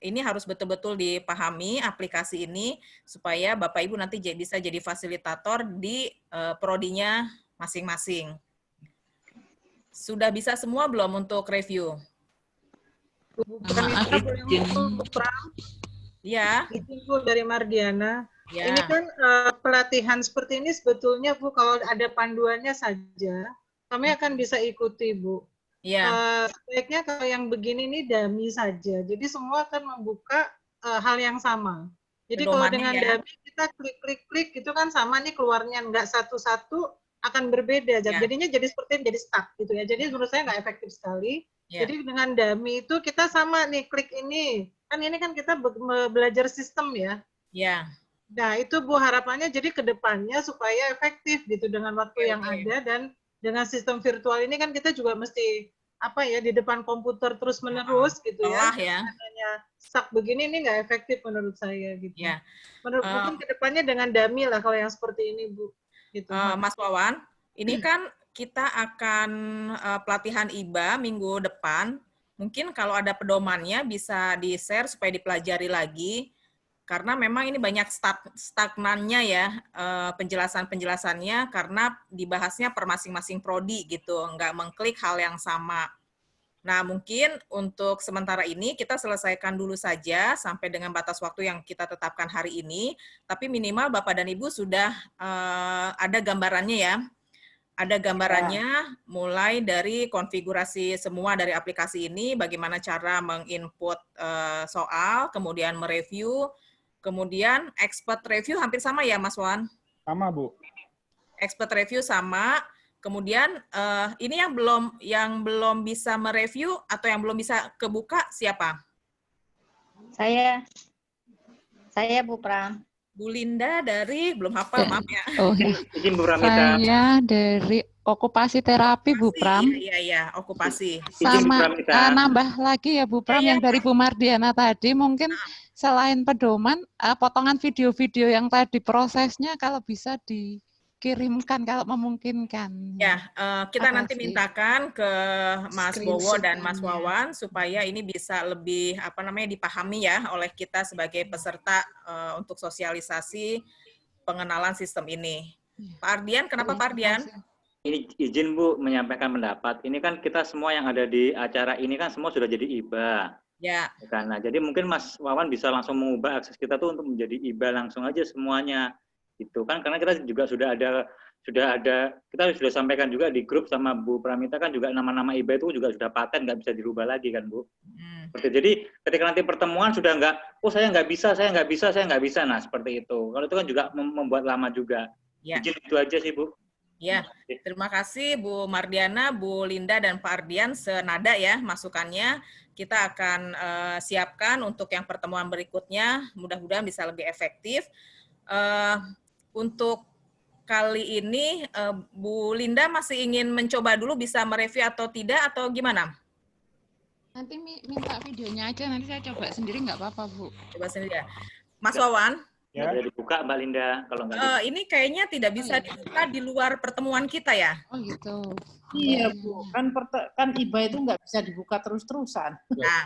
ini harus betul-betul dipahami aplikasi ini supaya Bapak Ibu nanti bisa jadi fasilitator di prodinya masing-masing. Sudah bisa semua belum untuk review? Ya. Izin Bu dari Mardiana. Ya. Ini kan pelatihan seperti ini sebetulnya Bu, kalau ada panduannya saja, kami akan bisa ikuti Bu. Ya. Sebaiknya kalau yang begini ini dummy saja. Jadi semua akan membuka hal yang sama. Jadi kalau dengan dummy kita klik itu kan sama nih keluarnya, nggak satu-satu akan berbeda. Jadinya jadi seperti jadi stuck gitu ya. Jadi menurut saya nggak efektif sekali. Jadi dengan dummy itu kita sama nih klik ini. Kan ini kan kita belajar sistem ya. Ya. Nah, itu Bu harapannya jadi ke depannya supaya efektif gitu dengan waktu yang ada, dan dengan sistem virtual ini kan kita juga mesti di depan komputer terus-menerus gitu ya. Hanya stuck begini ini nggak efektif menurut saya gitu. Ya. Mungkin ke depannya dengan dummy lah kalau yang seperti ini Bu. Gitu. Mas Wawan, ini kan kita akan pelatihan IBA minggu depan. Mungkin kalau ada pedomannya bisa di-share supaya dipelajari lagi. Karena memang ini banyak stagnannya ya penjelasannya karena dibahasnya per masing-masing prodi gitu, nggak mengklik hal yang sama. Nah, mungkin untuk sementara ini kita selesaikan dulu saja sampai dengan batas waktu yang kita tetapkan hari ini, tapi minimal Bapak dan Ibu sudah ada gambarannya ya. Ada gambarannya mulai dari konfigurasi semua dari aplikasi ini, bagaimana cara menginput soal, kemudian mereview, kemudian expert review hampir sama ya Mas Wan? Sama Bu. Expert review sama. Kemudian ini yang belum bisa mereview atau yang belum bisa kebuka siapa? Saya Bu Pram. Bu Linda dari belum hafal maaf ya. Oh, izin Bu Pramita. Saya dari okupasi terapi Bu Pram. Iya, okupasi. Sama nambah lagi ya Bu Pram yang dari Bu Mardiana tadi, mungkin selain pedoman, potongan video-video yang tadi prosesnya kalau bisa dikirimkan kalau memungkinkan. Ya, kita nanti mintakan ke Mas Bowo dan Mas Wawan supaya ini bisa lebih dipahami ya oleh kita sebagai peserta untuk sosialisasi pengenalan sistem ini. Pak Ardian, kenapa Pak Ardian? Ini izin Bu menyampaikan pendapat. Ini kan kita semua yang ada di acara ini kan semua sudah jadi IBA. Ya. Karena jadi mungkin Mas Wawan bisa langsung mengubah akses kita tuh untuk menjadi IBA langsung aja semuanya. Gitu kan, karena kita juga sudah ada kita sudah sampaikan juga di grup sama Bu Pramita kan juga nama-nama IBA itu juga sudah paten, nggak bisa dirubah lagi kan Bu. Jadi ketika nanti pertemuan sudah nggak, oh saya nggak bisa. Nah seperti itu. Kalau itu kan juga membuat lama juga. Ya. Izin itu aja sih Bu. Ya, terima kasih Bu Mardiana, Bu Linda, dan Pak Ardian senada ya masukannya. Kita akan siapkan untuk yang pertemuan berikutnya. Mudah-mudahan bisa lebih efektif. Untuk kali ini, Bu Linda masih ingin mencoba dulu bisa mereview atau tidak, atau gimana? Nanti minta videonya aja, nanti saya coba sendiri nggak apa-apa, Bu. Coba sendiri ya. Mas Wawan? Ya. Bisa dibuka Mbak Linda kalau nggak ini kayaknya tidak bisa dibuka di luar pertemuan kita ya? Oh gitu. Iya Bu, kan IBA itu nggak bisa dibuka terus-terusan. Nah,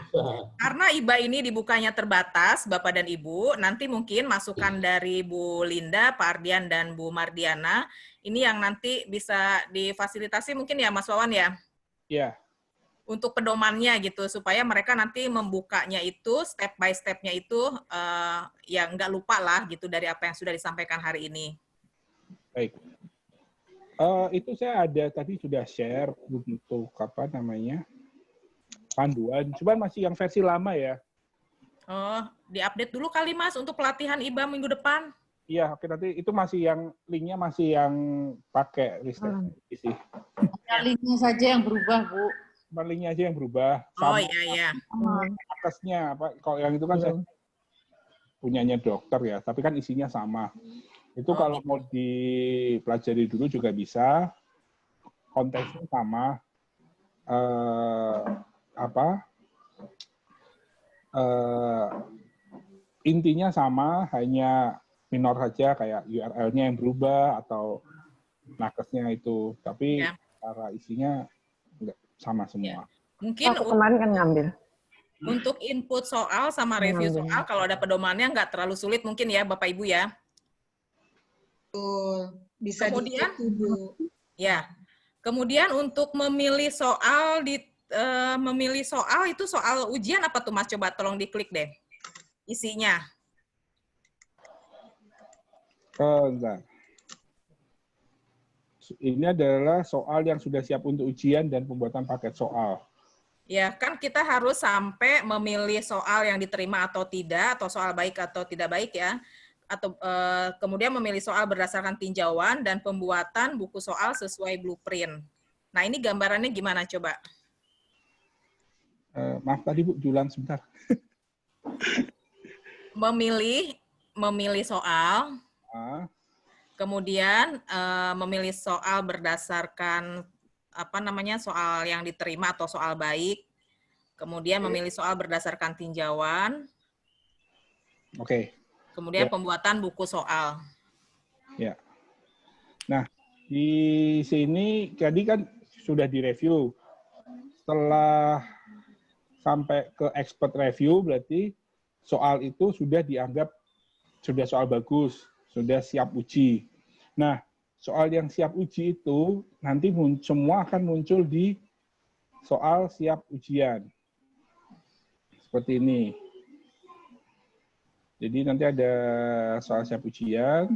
karena IBA ini dibukanya terbatas, Bapak dan Ibu, nanti mungkin masukan dari Bu Linda, Pak Ardian, dan Bu Mardiana, ini yang nanti bisa difasilitasi mungkin ya Mas Wawan ya? Iya. Untuk pedomannya gitu, supaya mereka nanti membukanya itu, step by step-nya itu, ya nggak lupa lah gitu dari apa yang sudah disampaikan hari ini. Baik. Itu saya ada tadi sudah share untuk apa namanya panduan, cuman masih yang versi lama ya. Oh, diupdate dulu kali Mas untuk pelatihan IBA minggu depan. Iya, oke, nanti itu masih yang linknya masih yang pakai isi. Linknya saja yang berubah Bu. Linknya aja yang berubah. Oh iya. Atasnya apa? Kalau yang itu kan saya punyanya dokter ya, tapi kan isinya sama. Itu kalau mau dipelajari dulu juga bisa. Konteksnya sama. Intinya sama, hanya minor saja kayak URL-nya yang berubah atau nakesnya itu, tapi cara isinya enggak sama semua. Mungkin kemarin kan ngambil. Untuk input soal sama review soal, kalau ada pedomannya nggak terlalu sulit mungkin ya Bapak Ibu ya. Bisa kemudian, ya. Kemudian untuk memilih soal itu soal ujian apa tuh Mas? Coba tolong diklik deh isinya. Enggak. Ini adalah soal yang sudah siap untuk ujian dan pembuatan paket soal. Ya, kan kita harus sampai memilih soal yang diterima atau tidak, atau soal baik atau tidak baik ya. Atau kemudian memilih soal berdasarkan tinjauan dan pembuatan buku soal sesuai blueprint. Nah, ini gambarannya gimana coba? Maaf tadi Bu, diulang sebentar. Memilih soal. Kemudian memilih soal berdasarkan soal yang diterima atau soal baik. Kemudian memilih soal berdasarkan tinjauan. Oke. Kemudian pembuatan buku soal. Ya. Nah, di sini tadi kan sudah direview. Setelah sampai ke expert review berarti soal itu sudah dianggap sudah soal bagus, sudah siap uji. Nah, soal yang siap uji itu nanti semua akan muncul di soal siap ujian. Seperti ini. Jadi nanti ada soal siap ujian.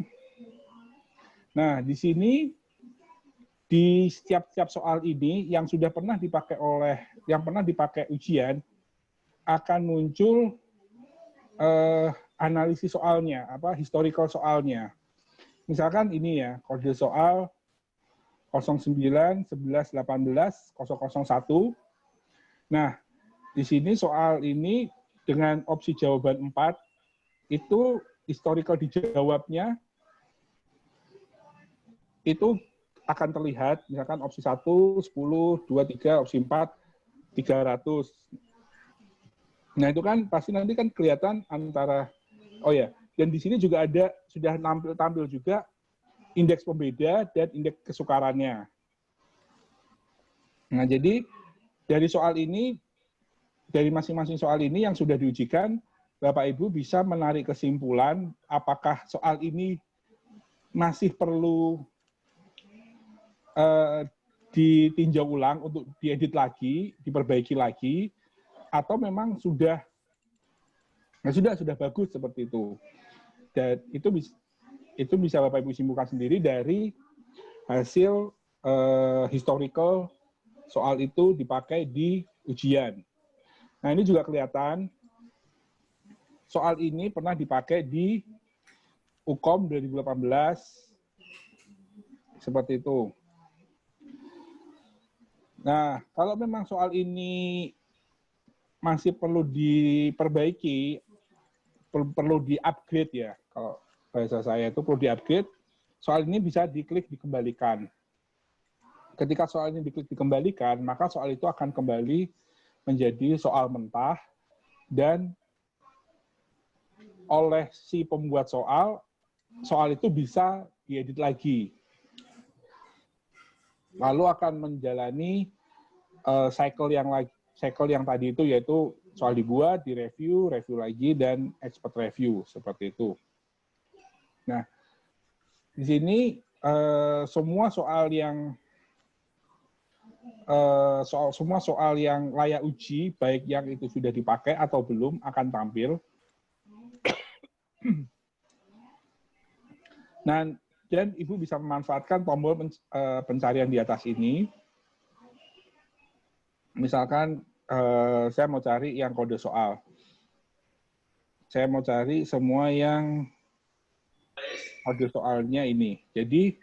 Nah, di sini di setiap soal ini yang sudah pernah dipakai ujian akan muncul analisis soalnya, historical soalnya. Misalkan ini ya, kode soal 09 11 18 001. Nah, di sini soal ini dengan opsi jawaban 4 itu historical dijawabnya itu akan terlihat, misalkan opsi 1 10, 2 3, opsi 4 300. Nah, itu kan pasti nanti kan kelihatan antara dan di sini juga ada sudah tampil juga indeks pembeda dan indeks kesukarannya. Nah, jadi dari soal ini, dari masing-masing soal ini yang sudah diujikan, Bapak Ibu bisa menarik kesimpulan apakah soal ini masih perlu ditinjau ulang untuk diedit lagi, diperbaiki lagi, atau memang sudah bagus seperti itu. Dan itu bisa Bapak Ibu simpulkan sendiri dari hasil historical soal itu dipakai di ujian. Nah, ini juga kelihatan soal ini pernah dipakai di UKOM 2018 seperti itu. Nah, kalau memang soal ini masih perlu diperbaiki, perlu di-upgrade ya. Kalau bahasa saya itu perlu di-upgrade, soal ini bisa diklik dikembalikan. Ketika soal ini diklik dikembalikan, maka soal itu akan kembali menjadi soal mentah dan oleh si pembuat soal itu bisa diedit lagi. Lalu akan menjalani cycle yang tadi itu, yaitu soal dibuat, direview, review lagi, dan expert review seperti itu. Nah, di sini semua soal yang layak uji, baik yang itu sudah dipakai atau belum, akan tampil. Nah, dan Ibu bisa memanfaatkan tombol pencarian di atas ini. Misalkan saya mau cari yang kode soal. Saya mau cari semua yang kode soalnya ini. Jadi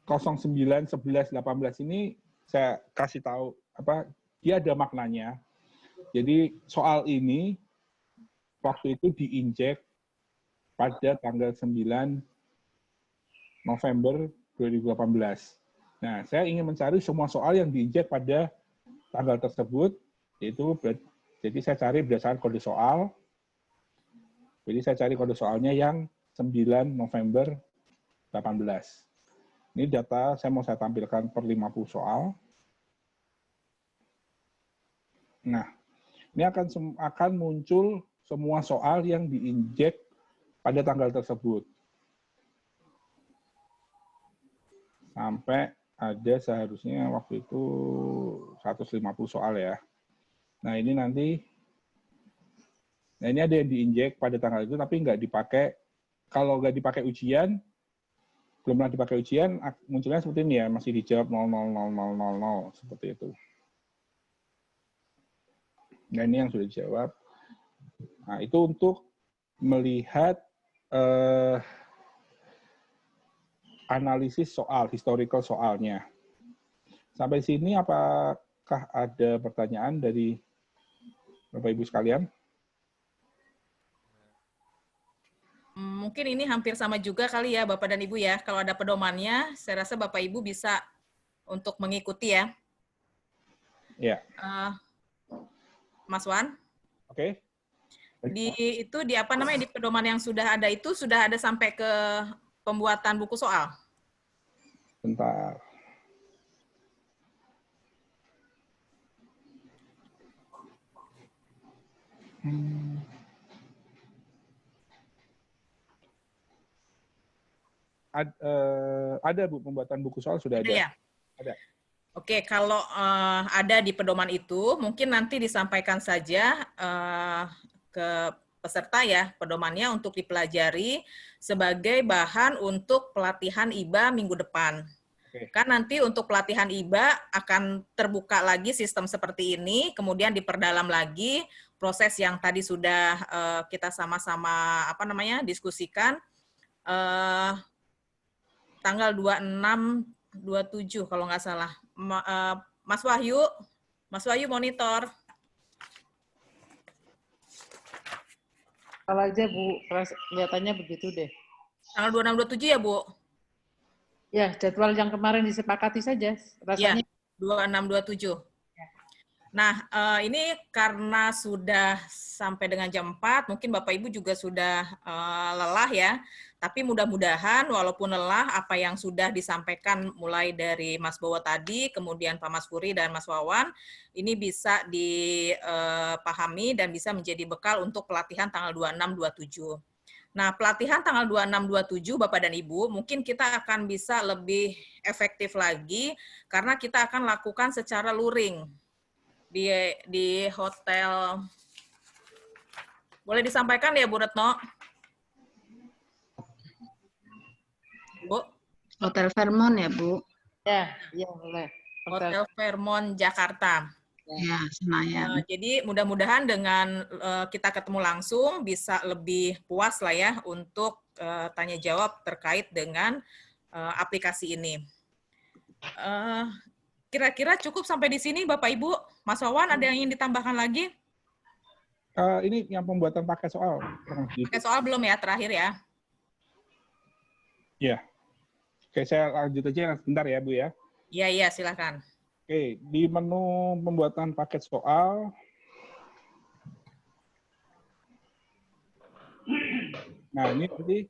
09, 11, 18 ini saya kasih tahu dia ada maknanya. Jadi soal ini waktu itu diinjek pada tanggal 9 November 2018. Nah, saya ingin mencari semua soal yang diinjek pada tanggal tersebut, jadi saya cari berdasarkan kode soal. Jadi saya cari kode soalnya yang 9 November 18. Ini data saya tampilkan per 50 soal. Nah, ini akan muncul semua soal yang diinjek pada tanggal tersebut. Sampai ada seharusnya waktu itu 150 soal ya. Nah, ini nanti, ini ada yang diinjek pada tanggal itu, tapi nggak dipakai. Kalau nggak dipakai ujian, belum pernah dipakai ujian, munculnya seperti ini ya, masih dijawab 0,00000 seperti itu. Nah, ini yang sudah dijawab. Nah, itu untuk melihat analisis soal, historical soalnya. Sampai sini apakah ada pertanyaan dari Bapak Ibu sekalian? Mungkin ini hampir sama juga kali ya Bapak dan Ibu ya. Kalau ada pedomannya, saya rasa Bapak Ibu bisa untuk mengikuti ya. Ya. Mas Wan? Oke. Di pedoman yang sudah ada itu sudah ada sampai ke pembuatan buku soal. Bentar. Ada Bu, pembuatan buku soal sudah ada. Ya? Ada. Oke, kalau ada di pedoman itu, mungkin nanti disampaikan saja ke peserta ya, pedomannya untuk dipelajari sebagai bahan untuk pelatihan IBA minggu depan. Oke. Kan nanti untuk pelatihan IBA akan terbuka lagi sistem seperti ini, kemudian diperdalam lagi proses yang tadi sudah kita sama-sama diskusikan. Tanggal 26, 27 kalau nggak salah. Mas Wahyu monitor. Kalau aja Bu, kelihatannya begitu deh. Tanggal 26, 27 ya Bu? Ya, jadwal yang kemarin disepakati saja. Rasanya. Ya, 26, 27. Nah, ini karena sudah sampai dengan jam 4, mungkin Bapak Ibu juga sudah lelah ya. Tapi mudah-mudahan walaupun lelah, apa yang sudah disampaikan mulai dari Mas Bowo tadi, kemudian Pak Mas Furi dan Mas Wawan, ini bisa dipahami dan bisa menjadi bekal untuk pelatihan tanggal 26, 27. Nah, pelatihan tanggal 26, 27, Bapak dan Ibu, mungkin kita akan bisa lebih efektif lagi karena kita akan lakukan secara luring di hotel. Boleh disampaikan ya, Bu Retno? Bu? Hotel Fairmont ya, Bu? Ya, boleh. Hotel Fairmont Jakarta. Ya, Senayan. Jadi mudah-mudahan dengan kita ketemu langsung bisa lebih puas lah ya untuk tanya jawab terkait dengan aplikasi ini. Kira-kira cukup sampai di sini Bapak Ibu. Mas Wawan ada yang ingin ditambahkan lagi? Ini yang pembuatan paket soal. Paket soal belum ya, terakhir ya? Ya. Oke, saya lanjut aja sebentar ya Bu ya. Iya, silakan. Oke, di menu pembuatan paket soal, nah ini tadi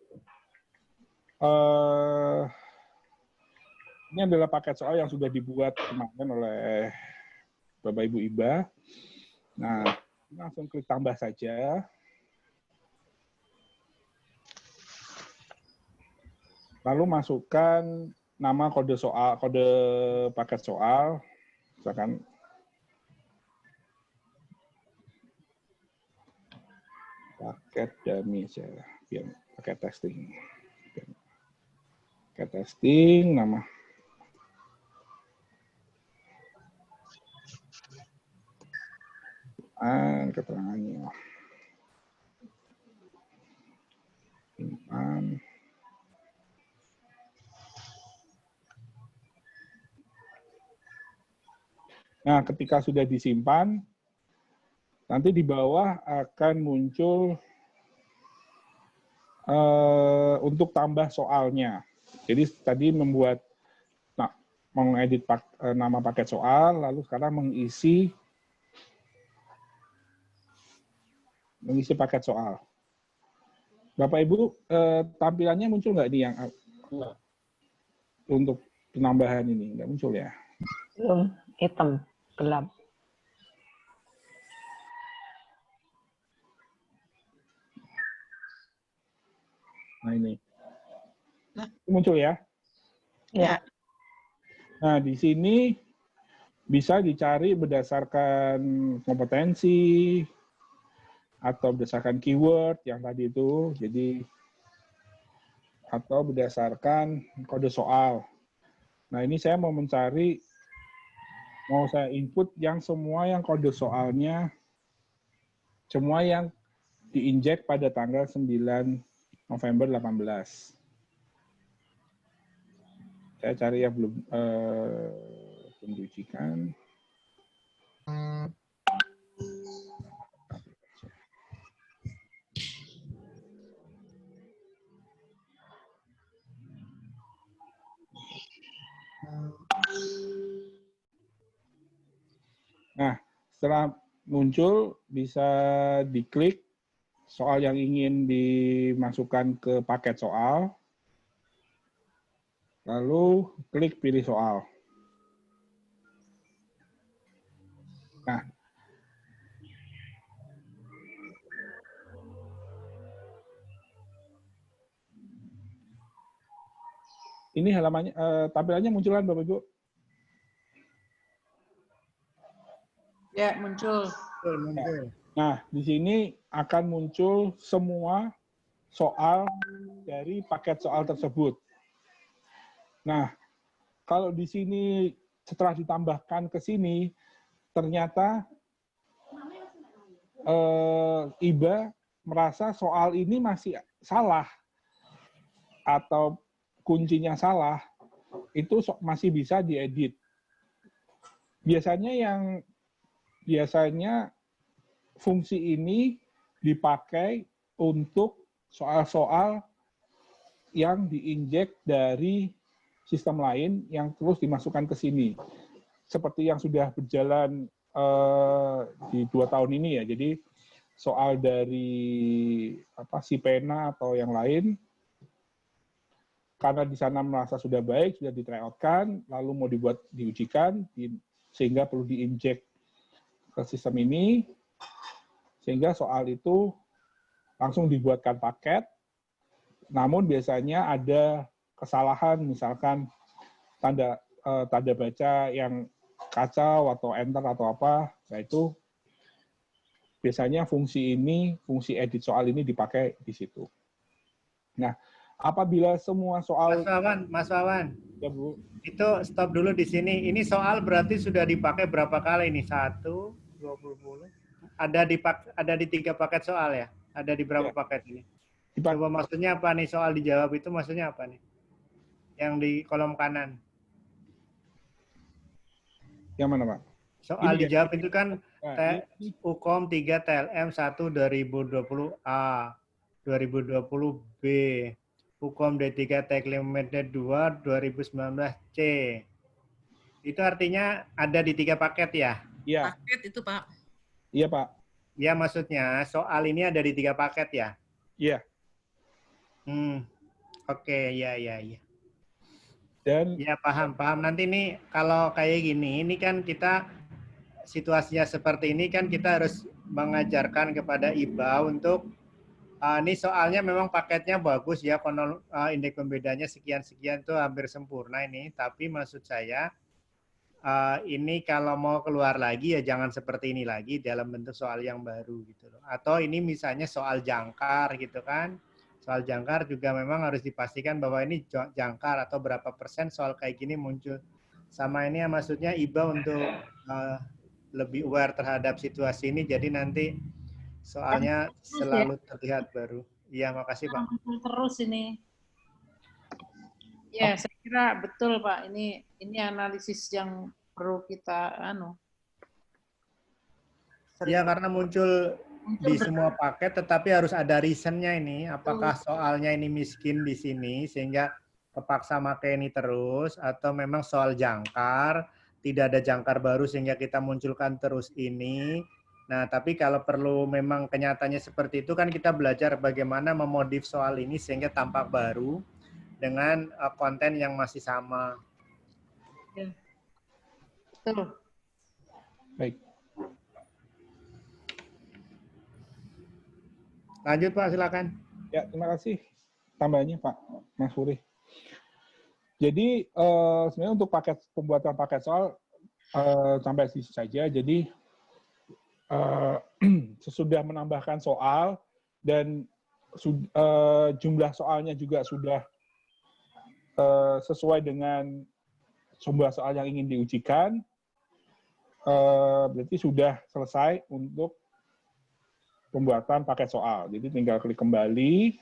ini adalah paket soal yang sudah dibuat kemarin oleh Bapak Ibu Iba. Nah, langsung klik tambah saja. Lalu masukkan nama kode soal, kode paket soal. Misalkan paket dummy saya biar pakai testing. Pakai testing nama. Keterangannya. Simpan. Nah, ketika sudah disimpan, nanti di bawah akan muncul untuk tambah soalnya. Jadi tadi membuat, mengedit nama paket soal, lalu sekarang mengisi paket soal. Bapak Ibu, tampilannya muncul nggak nih yang untuk penambahan ini? Nggak muncul ya? Belum, hitam, gelap. Nah ini. Muncul ya? Ya. Nah, di sini bisa dicari berdasarkan kompetensi atau berdasarkan keyword yang tadi itu. Jadi atau berdasarkan kode soal. Nah, ini saya mau mencari, mau saya input yang semua yang kode soalnya, semua yang diinjek pada tanggal 9 November 18. Saya cari yang belum diujikan. Nah, setelah muncul bisa diklik soal yang ingin dimasukkan ke paket soal, lalu klik pilih soal. Nah, ini halamannya, tampilannya munculan Bapak Ibu? Ya, muncul. Nah, di sini akan muncul semua soal dari paket soal tersebut. Nah, kalau di sini setelah ditambahkan ke sini, ternyata Iba merasa soal ini masih salah atau kuncinya salah, itu masih bisa diedit. Biasanya fungsi ini dipakai untuk soal-soal yang diinjek dari sistem lain yang terus dimasukkan ke sini. Seperti yang sudah berjalan di 2 tahun ini ya. Jadi soal dari si pena atau yang lain, karena di sana merasa sudah baik, sudah di-tryout-kan, lalu mau diujikan, sehingga perlu diinjek ke sistem ini, sehingga soal itu langsung dibuatkan paket, namun biasanya ada kesalahan, misalkan tanda baca yang kacau atau enter atau apa, nah itu biasanya fungsi edit soal ini dipakai di situ. Nah, apabila semua soal Mas Wawan, ya Bu, itu stop dulu di sini. Ini soal berarti sudah dipakai berapa kali ini? 1, 20. Ada di 3 paket soal ya? Ada di berapa paket ini? Coba maksudnya apa nih soal dijawab itu maksudnya apa nih? Yang di kolom kanan. Yang mana Pak? Soal Ini dijawab itu kan Nah, UKOM 3 TLM 1 2020A, 2020B, UKOM D3 Teklimetode 2 2019C. Itu artinya ada di 3 paket ya? Iya. Paket itu Pak. Iya Pak. Ya maksudnya soal ini ada di 3 paket ya? Iya. Oke, ya. Dan ya paham. Nanti nih kalau kayak gini, ini kan kita situasinya seperti ini kan kita harus mengajarkan kepada IBA untuk ini soalnya memang paketnya bagus ya, indeks pembedanya sekian-sekian itu hampir sempurna ini. Tapi maksud saya ini kalau mau keluar lagi ya jangan seperti ini lagi dalam bentuk soal yang baru gitu loh. Atau ini misalnya soal jangkar gitu kan. Soal jangkar juga memang harus dipastikan bahwa ini jangkar atau berapa persen soal kayak gini muncul. Sama ini ya maksudnya IBA untuk lebih aware terhadap situasi ini, jadi nanti soalnya selalu terlihat baru. Iya, makasih Pak. Terus ini. Ya, saya kira betul Pak. Ini analisis yang perlu kita Ya, karena muncul di semua paket, tetapi harus ada reason-nya ini. Apakah soalnya ini miskin di sini sehingga kepaksa pakai ini terus, atau memang soal jangkar, tidak ada jangkar baru sehingga kita munculkan terus ini. Nah, tapi kalau perlu memang kenyataannya seperti itu kan kita belajar bagaimana memodif soal ini sehingga tampak baru dengan konten yang masih sama. Ya. Betul. Baik. Lanjut Pak, silakan. Ya, terima kasih tambahannya Pak Mas Furi. Jadi sebenarnya untuk pembuatan paket soal sampai sisi saja. Jadi sesudah menambahkan soal dan jumlah soalnya juga sudah sesuai dengan jumlah soal yang ingin diujikan, berarti sudah selesai untuk pembuatan paket soal. Jadi tinggal klik kembali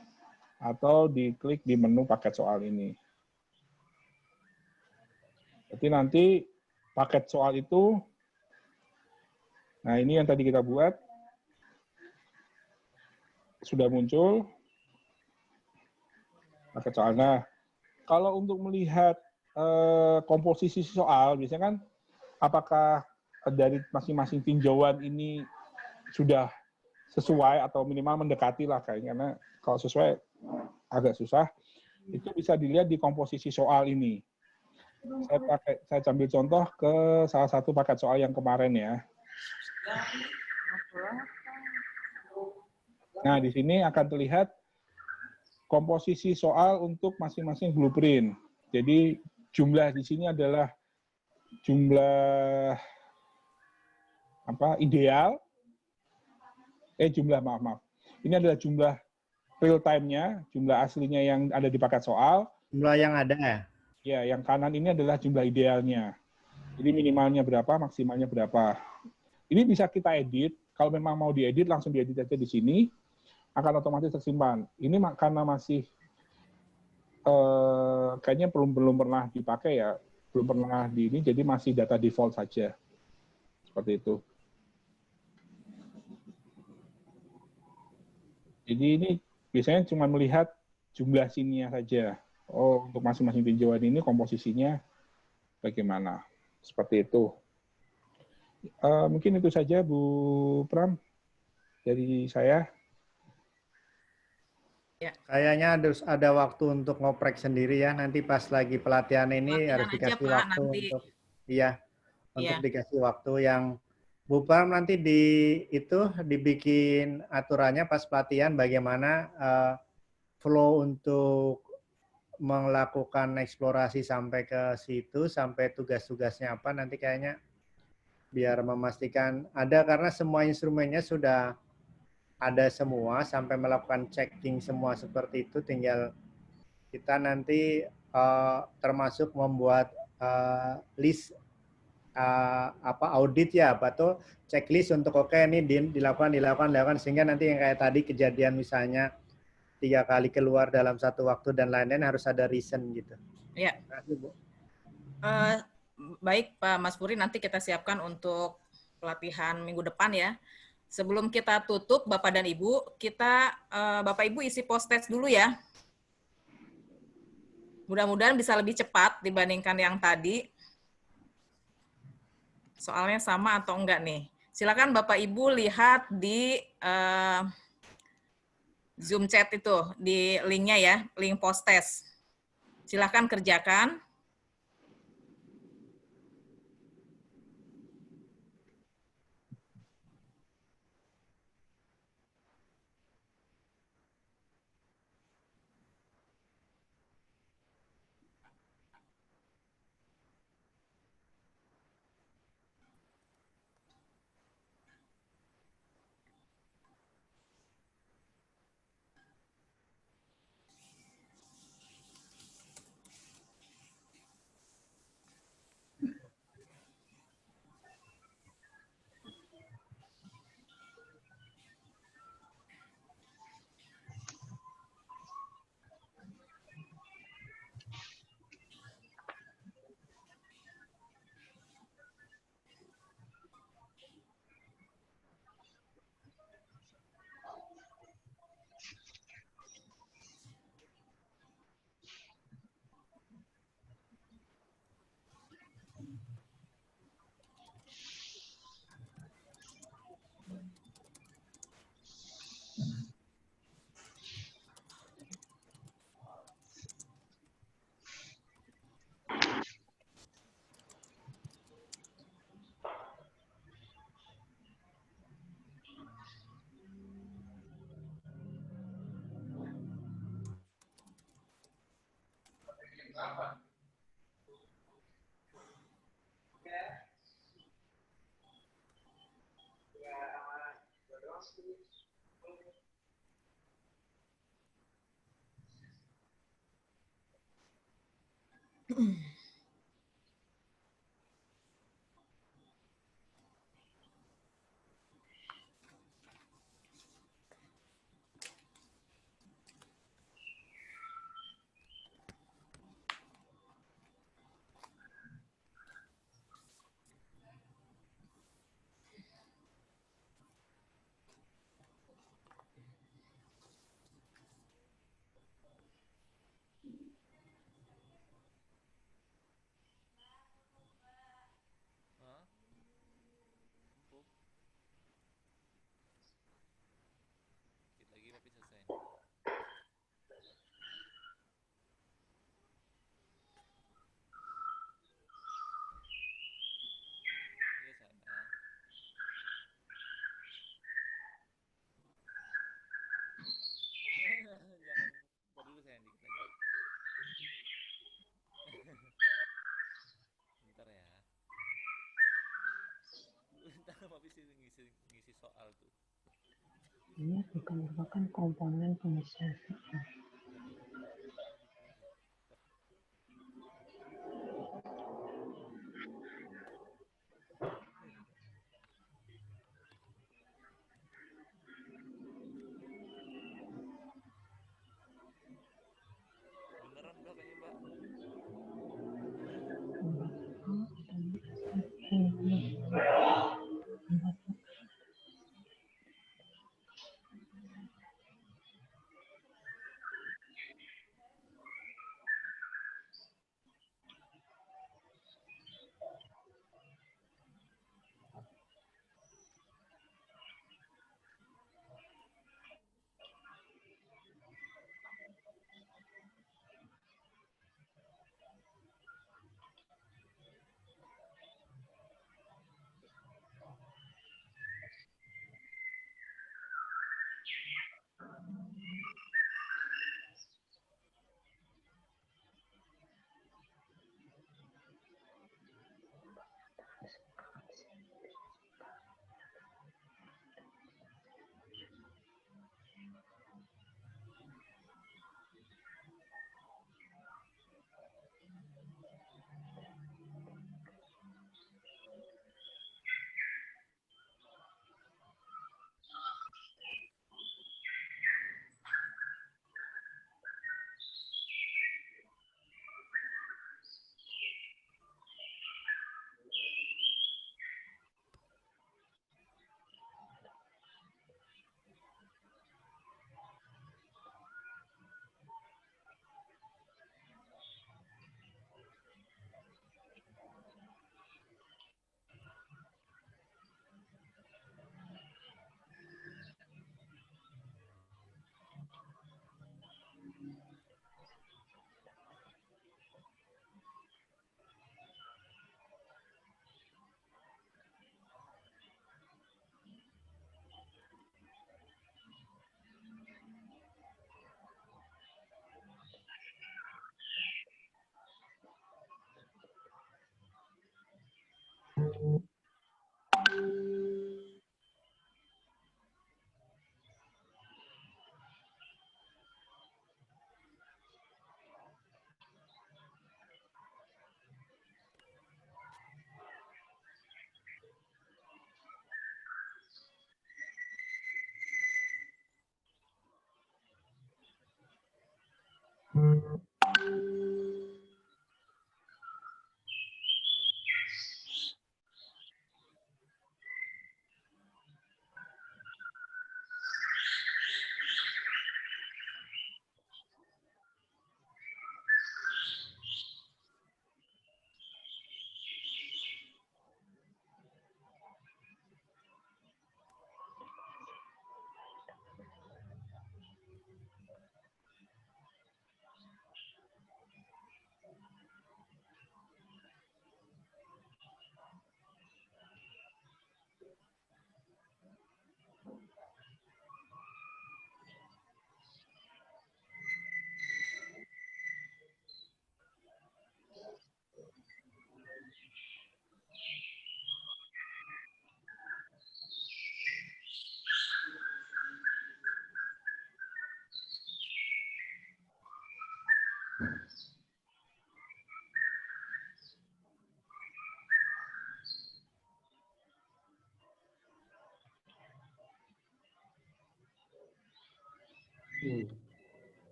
atau diklik di menu paket soal ini. Jadi nanti paket soal itu, nah ini yang tadi kita buat, sudah muncul paket soal. Nah, kalau untuk melihat komposisi soal, biasanya kan apakah dari masing-masing tinjauan ini sudah sesuai atau minimal mendekati lah kayaknya, karena kalau sesuai agak susah, itu bisa dilihat di komposisi soal ini. Saya ambil contoh ke salah satu paket soal yang kemarin ya. Nah, di sini akan terlihat komposisi soal untuk masing-masing blueprint. Jadi jumlah di sini adalah jumlah ideal. Maaf. Ini adalah jumlah real time-nya, jumlah aslinya yang ada di paket soal. Jumlah yang ada ya? Ya, yang kanan ini adalah jumlah idealnya. Jadi minimalnya berapa, maksimalnya berapa. Ini bisa kita edit. Kalau memang mau diedit, langsung diedit aja di sini. Akan otomatis tersimpan. Ini karena masih kayaknya belum pernah dipakai ya. Belum pernah jadi masih data default saja. Seperti itu. Jadi ini biasanya cuma melihat jumlah sininya saja. Oh, untuk masing-masing tinjauan ini komposisinya bagaimana? Seperti itu. Mungkin itu saja Bu Pram dari saya. Ya. Kayaknya harus ada waktu untuk ngoprek sendiri ya. Nanti pas lagi pelatihan ini harus dikasih waktu untuk untuk dikasih waktu yang Bu Pram nanti dibikin aturannya pas pelatihan bagaimana flow untuk melakukan eksplorasi sampai ke situ, sampai tugas-tugasnya apa, nanti kayaknya biar memastikan ada, karena semua instrumennya sudah ada semua, sampai melakukan checking semua seperti itu, tinggal kita nanti termasuk membuat list audit ya, apa tuh checklist untuk oke ini dilakukan sehingga nanti yang kayak tadi kejadian misalnya 3 kali keluar dalam satu waktu dan lain-lain harus ada reason gitu. Ya. Terima kasih, Bu. Baik Pak Mas Puri, nanti kita siapkan untuk pelatihan minggu depan ya. Sebelum kita tutup Bapak dan Ibu, kita Bapak Ibu isi post-test dulu ya. Mudah-mudahan bisa lebih cepat dibandingkan yang tadi. Soalnya sama atau enggak nih. Silakan Bapak Ibu lihat di Zoom chat itu, di linknya ya, link post-test. Silakan kerjakan. Ngisi soal tuh. Ini bukan merupakan komponen penyelesaian. Beneran Mbak kayaknya Mbak.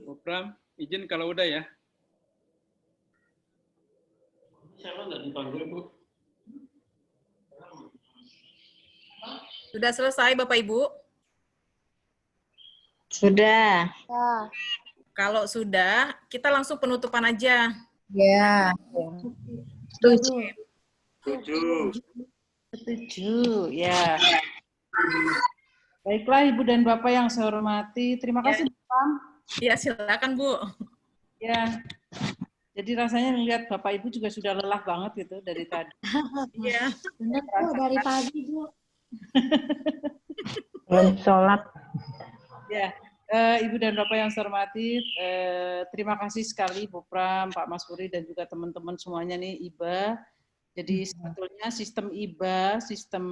Bu Pram, izin kalau udah ya. Siapa nggak dipanggil, Bu? Sudah selesai Bapak Ibu? Sudah. Kalau sudah, kita langsung penutupan aja. Ya. Setuju. Setuju, ya. Baiklah Ibu dan Bapak yang saya hormati, terima kasih Bu Pram. Ya, silakan Bu. Ya. Jadi rasanya melihat Bapak Ibu juga sudah lelah banget gitu dari tadi. Iya. Benar Bu, dari pagi Bu. Belum sholat. Ya, Ibu dan Bapak yang saya hormati, terima kasih sekali Bu Pram, Pak Mas Puri, dan juga teman-teman semuanya nih IBA. Jadi sebetulnya sistem IBA, sistem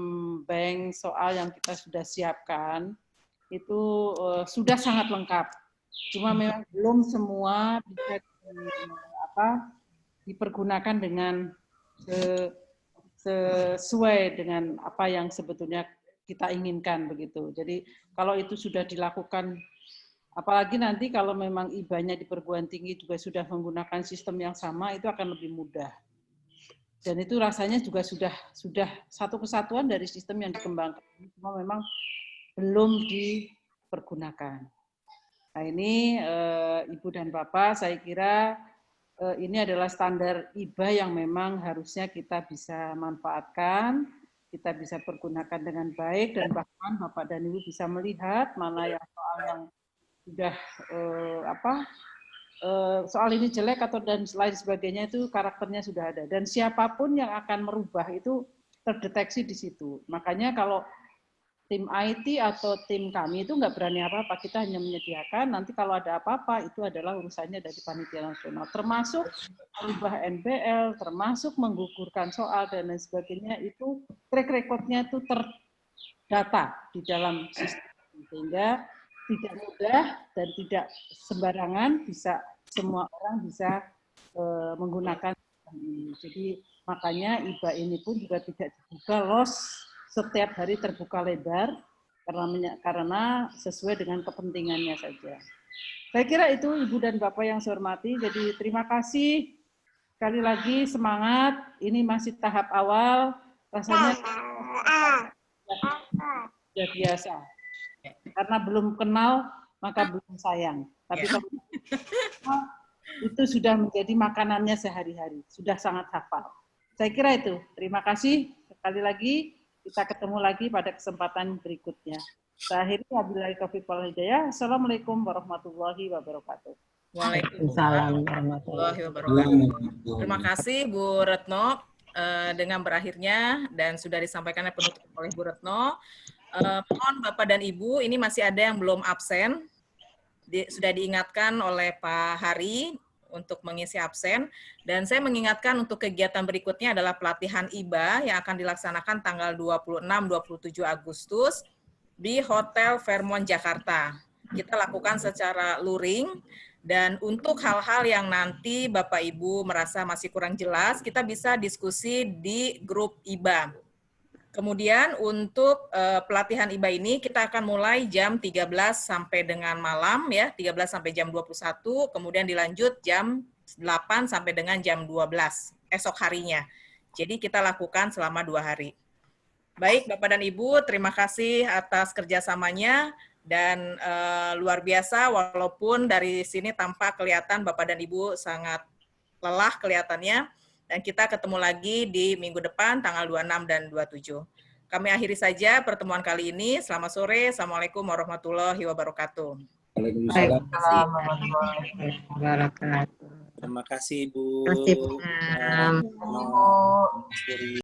bank soal yang kita sudah siapkan, itu sudah sangat lengkap. Cuma memang belum semua bisa dipergunakan dengan sesuai dengan apa yang sebetulnya kita inginkan begitu. Jadi kalau itu sudah dilakukan Apalagi nanti kalau memang IBA-nya di perguruan tinggi juga sudah menggunakan sistem yang sama, itu akan lebih mudah. Dan itu rasanya juga sudah satu kesatuan dari sistem yang dikembangkan. Cuma memang belum dipergunakan. Nah ini Ibu dan Bapak, saya kira ini adalah standar IBA yang memang harusnya kita bisa manfaatkan, kita bisa pergunakan dengan baik, dan bahkan Bapak dan Ibu bisa melihat mana yang soal yang sudah soal ini jelek atau dan lain sebagainya, itu karakternya sudah ada. Dan siapapun yang akan merubah itu terdeteksi di situ. Makanya kalau tim IT atau tim kami itu nggak berani apa-apa, kita hanya menyediakan, nanti kalau ada apa-apa itu adalah urusannya dari panitia nasional, termasuk merubah NPL, termasuk menggugurkan soal dan lain sebagainya, itu track record-nya itu terdata di dalam sistem, sehingga tidak mudah dan tidak sembarangan, bisa semua orang bisa menggunakan ini. Jadi makanya IBA ini pun juga tidak dibuka los setiap hari terbuka lebar, karena sesuai dengan kepentingannya saja. Saya kira itu Ibu dan Bapak yang saya hormati. Jadi terima kasih sekali lagi, semangat. Ini masih tahap awal, rasanya sudah biasa. Karena belum kenal maka belum sayang. Tapi kalau itu sudah menjadi makanannya sehari-hari, sudah sangat hafal. Saya kira itu. Terima kasih sekali lagi. Kita ketemu lagi pada kesempatan berikutnya. Saya akhiri, wabillahi taufiq wal hidayah. Assalamualaikum warahmatullahi wabarakatuh. Waalaikumsalam warahmatullahi wabarakatuh. Terima kasih Bu Retno. Dengan berakhirnya dan sudah disampaikan penutup oleh Bu Retno. Mohon Bapak dan Ibu, ini masih ada yang belum absen. Sudah diingatkan oleh Pak Hari untuk mengisi absen. Dan saya mengingatkan untuk kegiatan berikutnya adalah pelatihan IBA yang akan dilaksanakan tanggal 26-27 Agustus di Hotel Fairmont Jakarta. Kita lakukan secara luring, dan untuk hal-hal yang nanti Bapak Ibu merasa masih kurang jelas, kita bisa diskusi di grup IBA. Kemudian untuk pelatihan IBA ini kita akan mulai jam 13 sampai dengan malam ya, 13 sampai jam 21, kemudian dilanjut jam 8 sampai dengan jam 12 esok harinya. Jadi kita lakukan selama 2 hari. Baik Bapak dan Ibu, terima kasih atas kerjasamanya dan luar biasa walaupun dari sini tampak kelihatan Bapak dan Ibu sangat lelah kelihatannya. Dan kita ketemu lagi di minggu depan tanggal 26 dan 27. Kami akhiri saja pertemuan kali ini. Selamat sore. Assalamualaikum warahmatullahi wabarakatuh. Waalaikumsalam warahmatullahi wabarakatuh. Terima kasih, Bu. Terima kasih, Bu.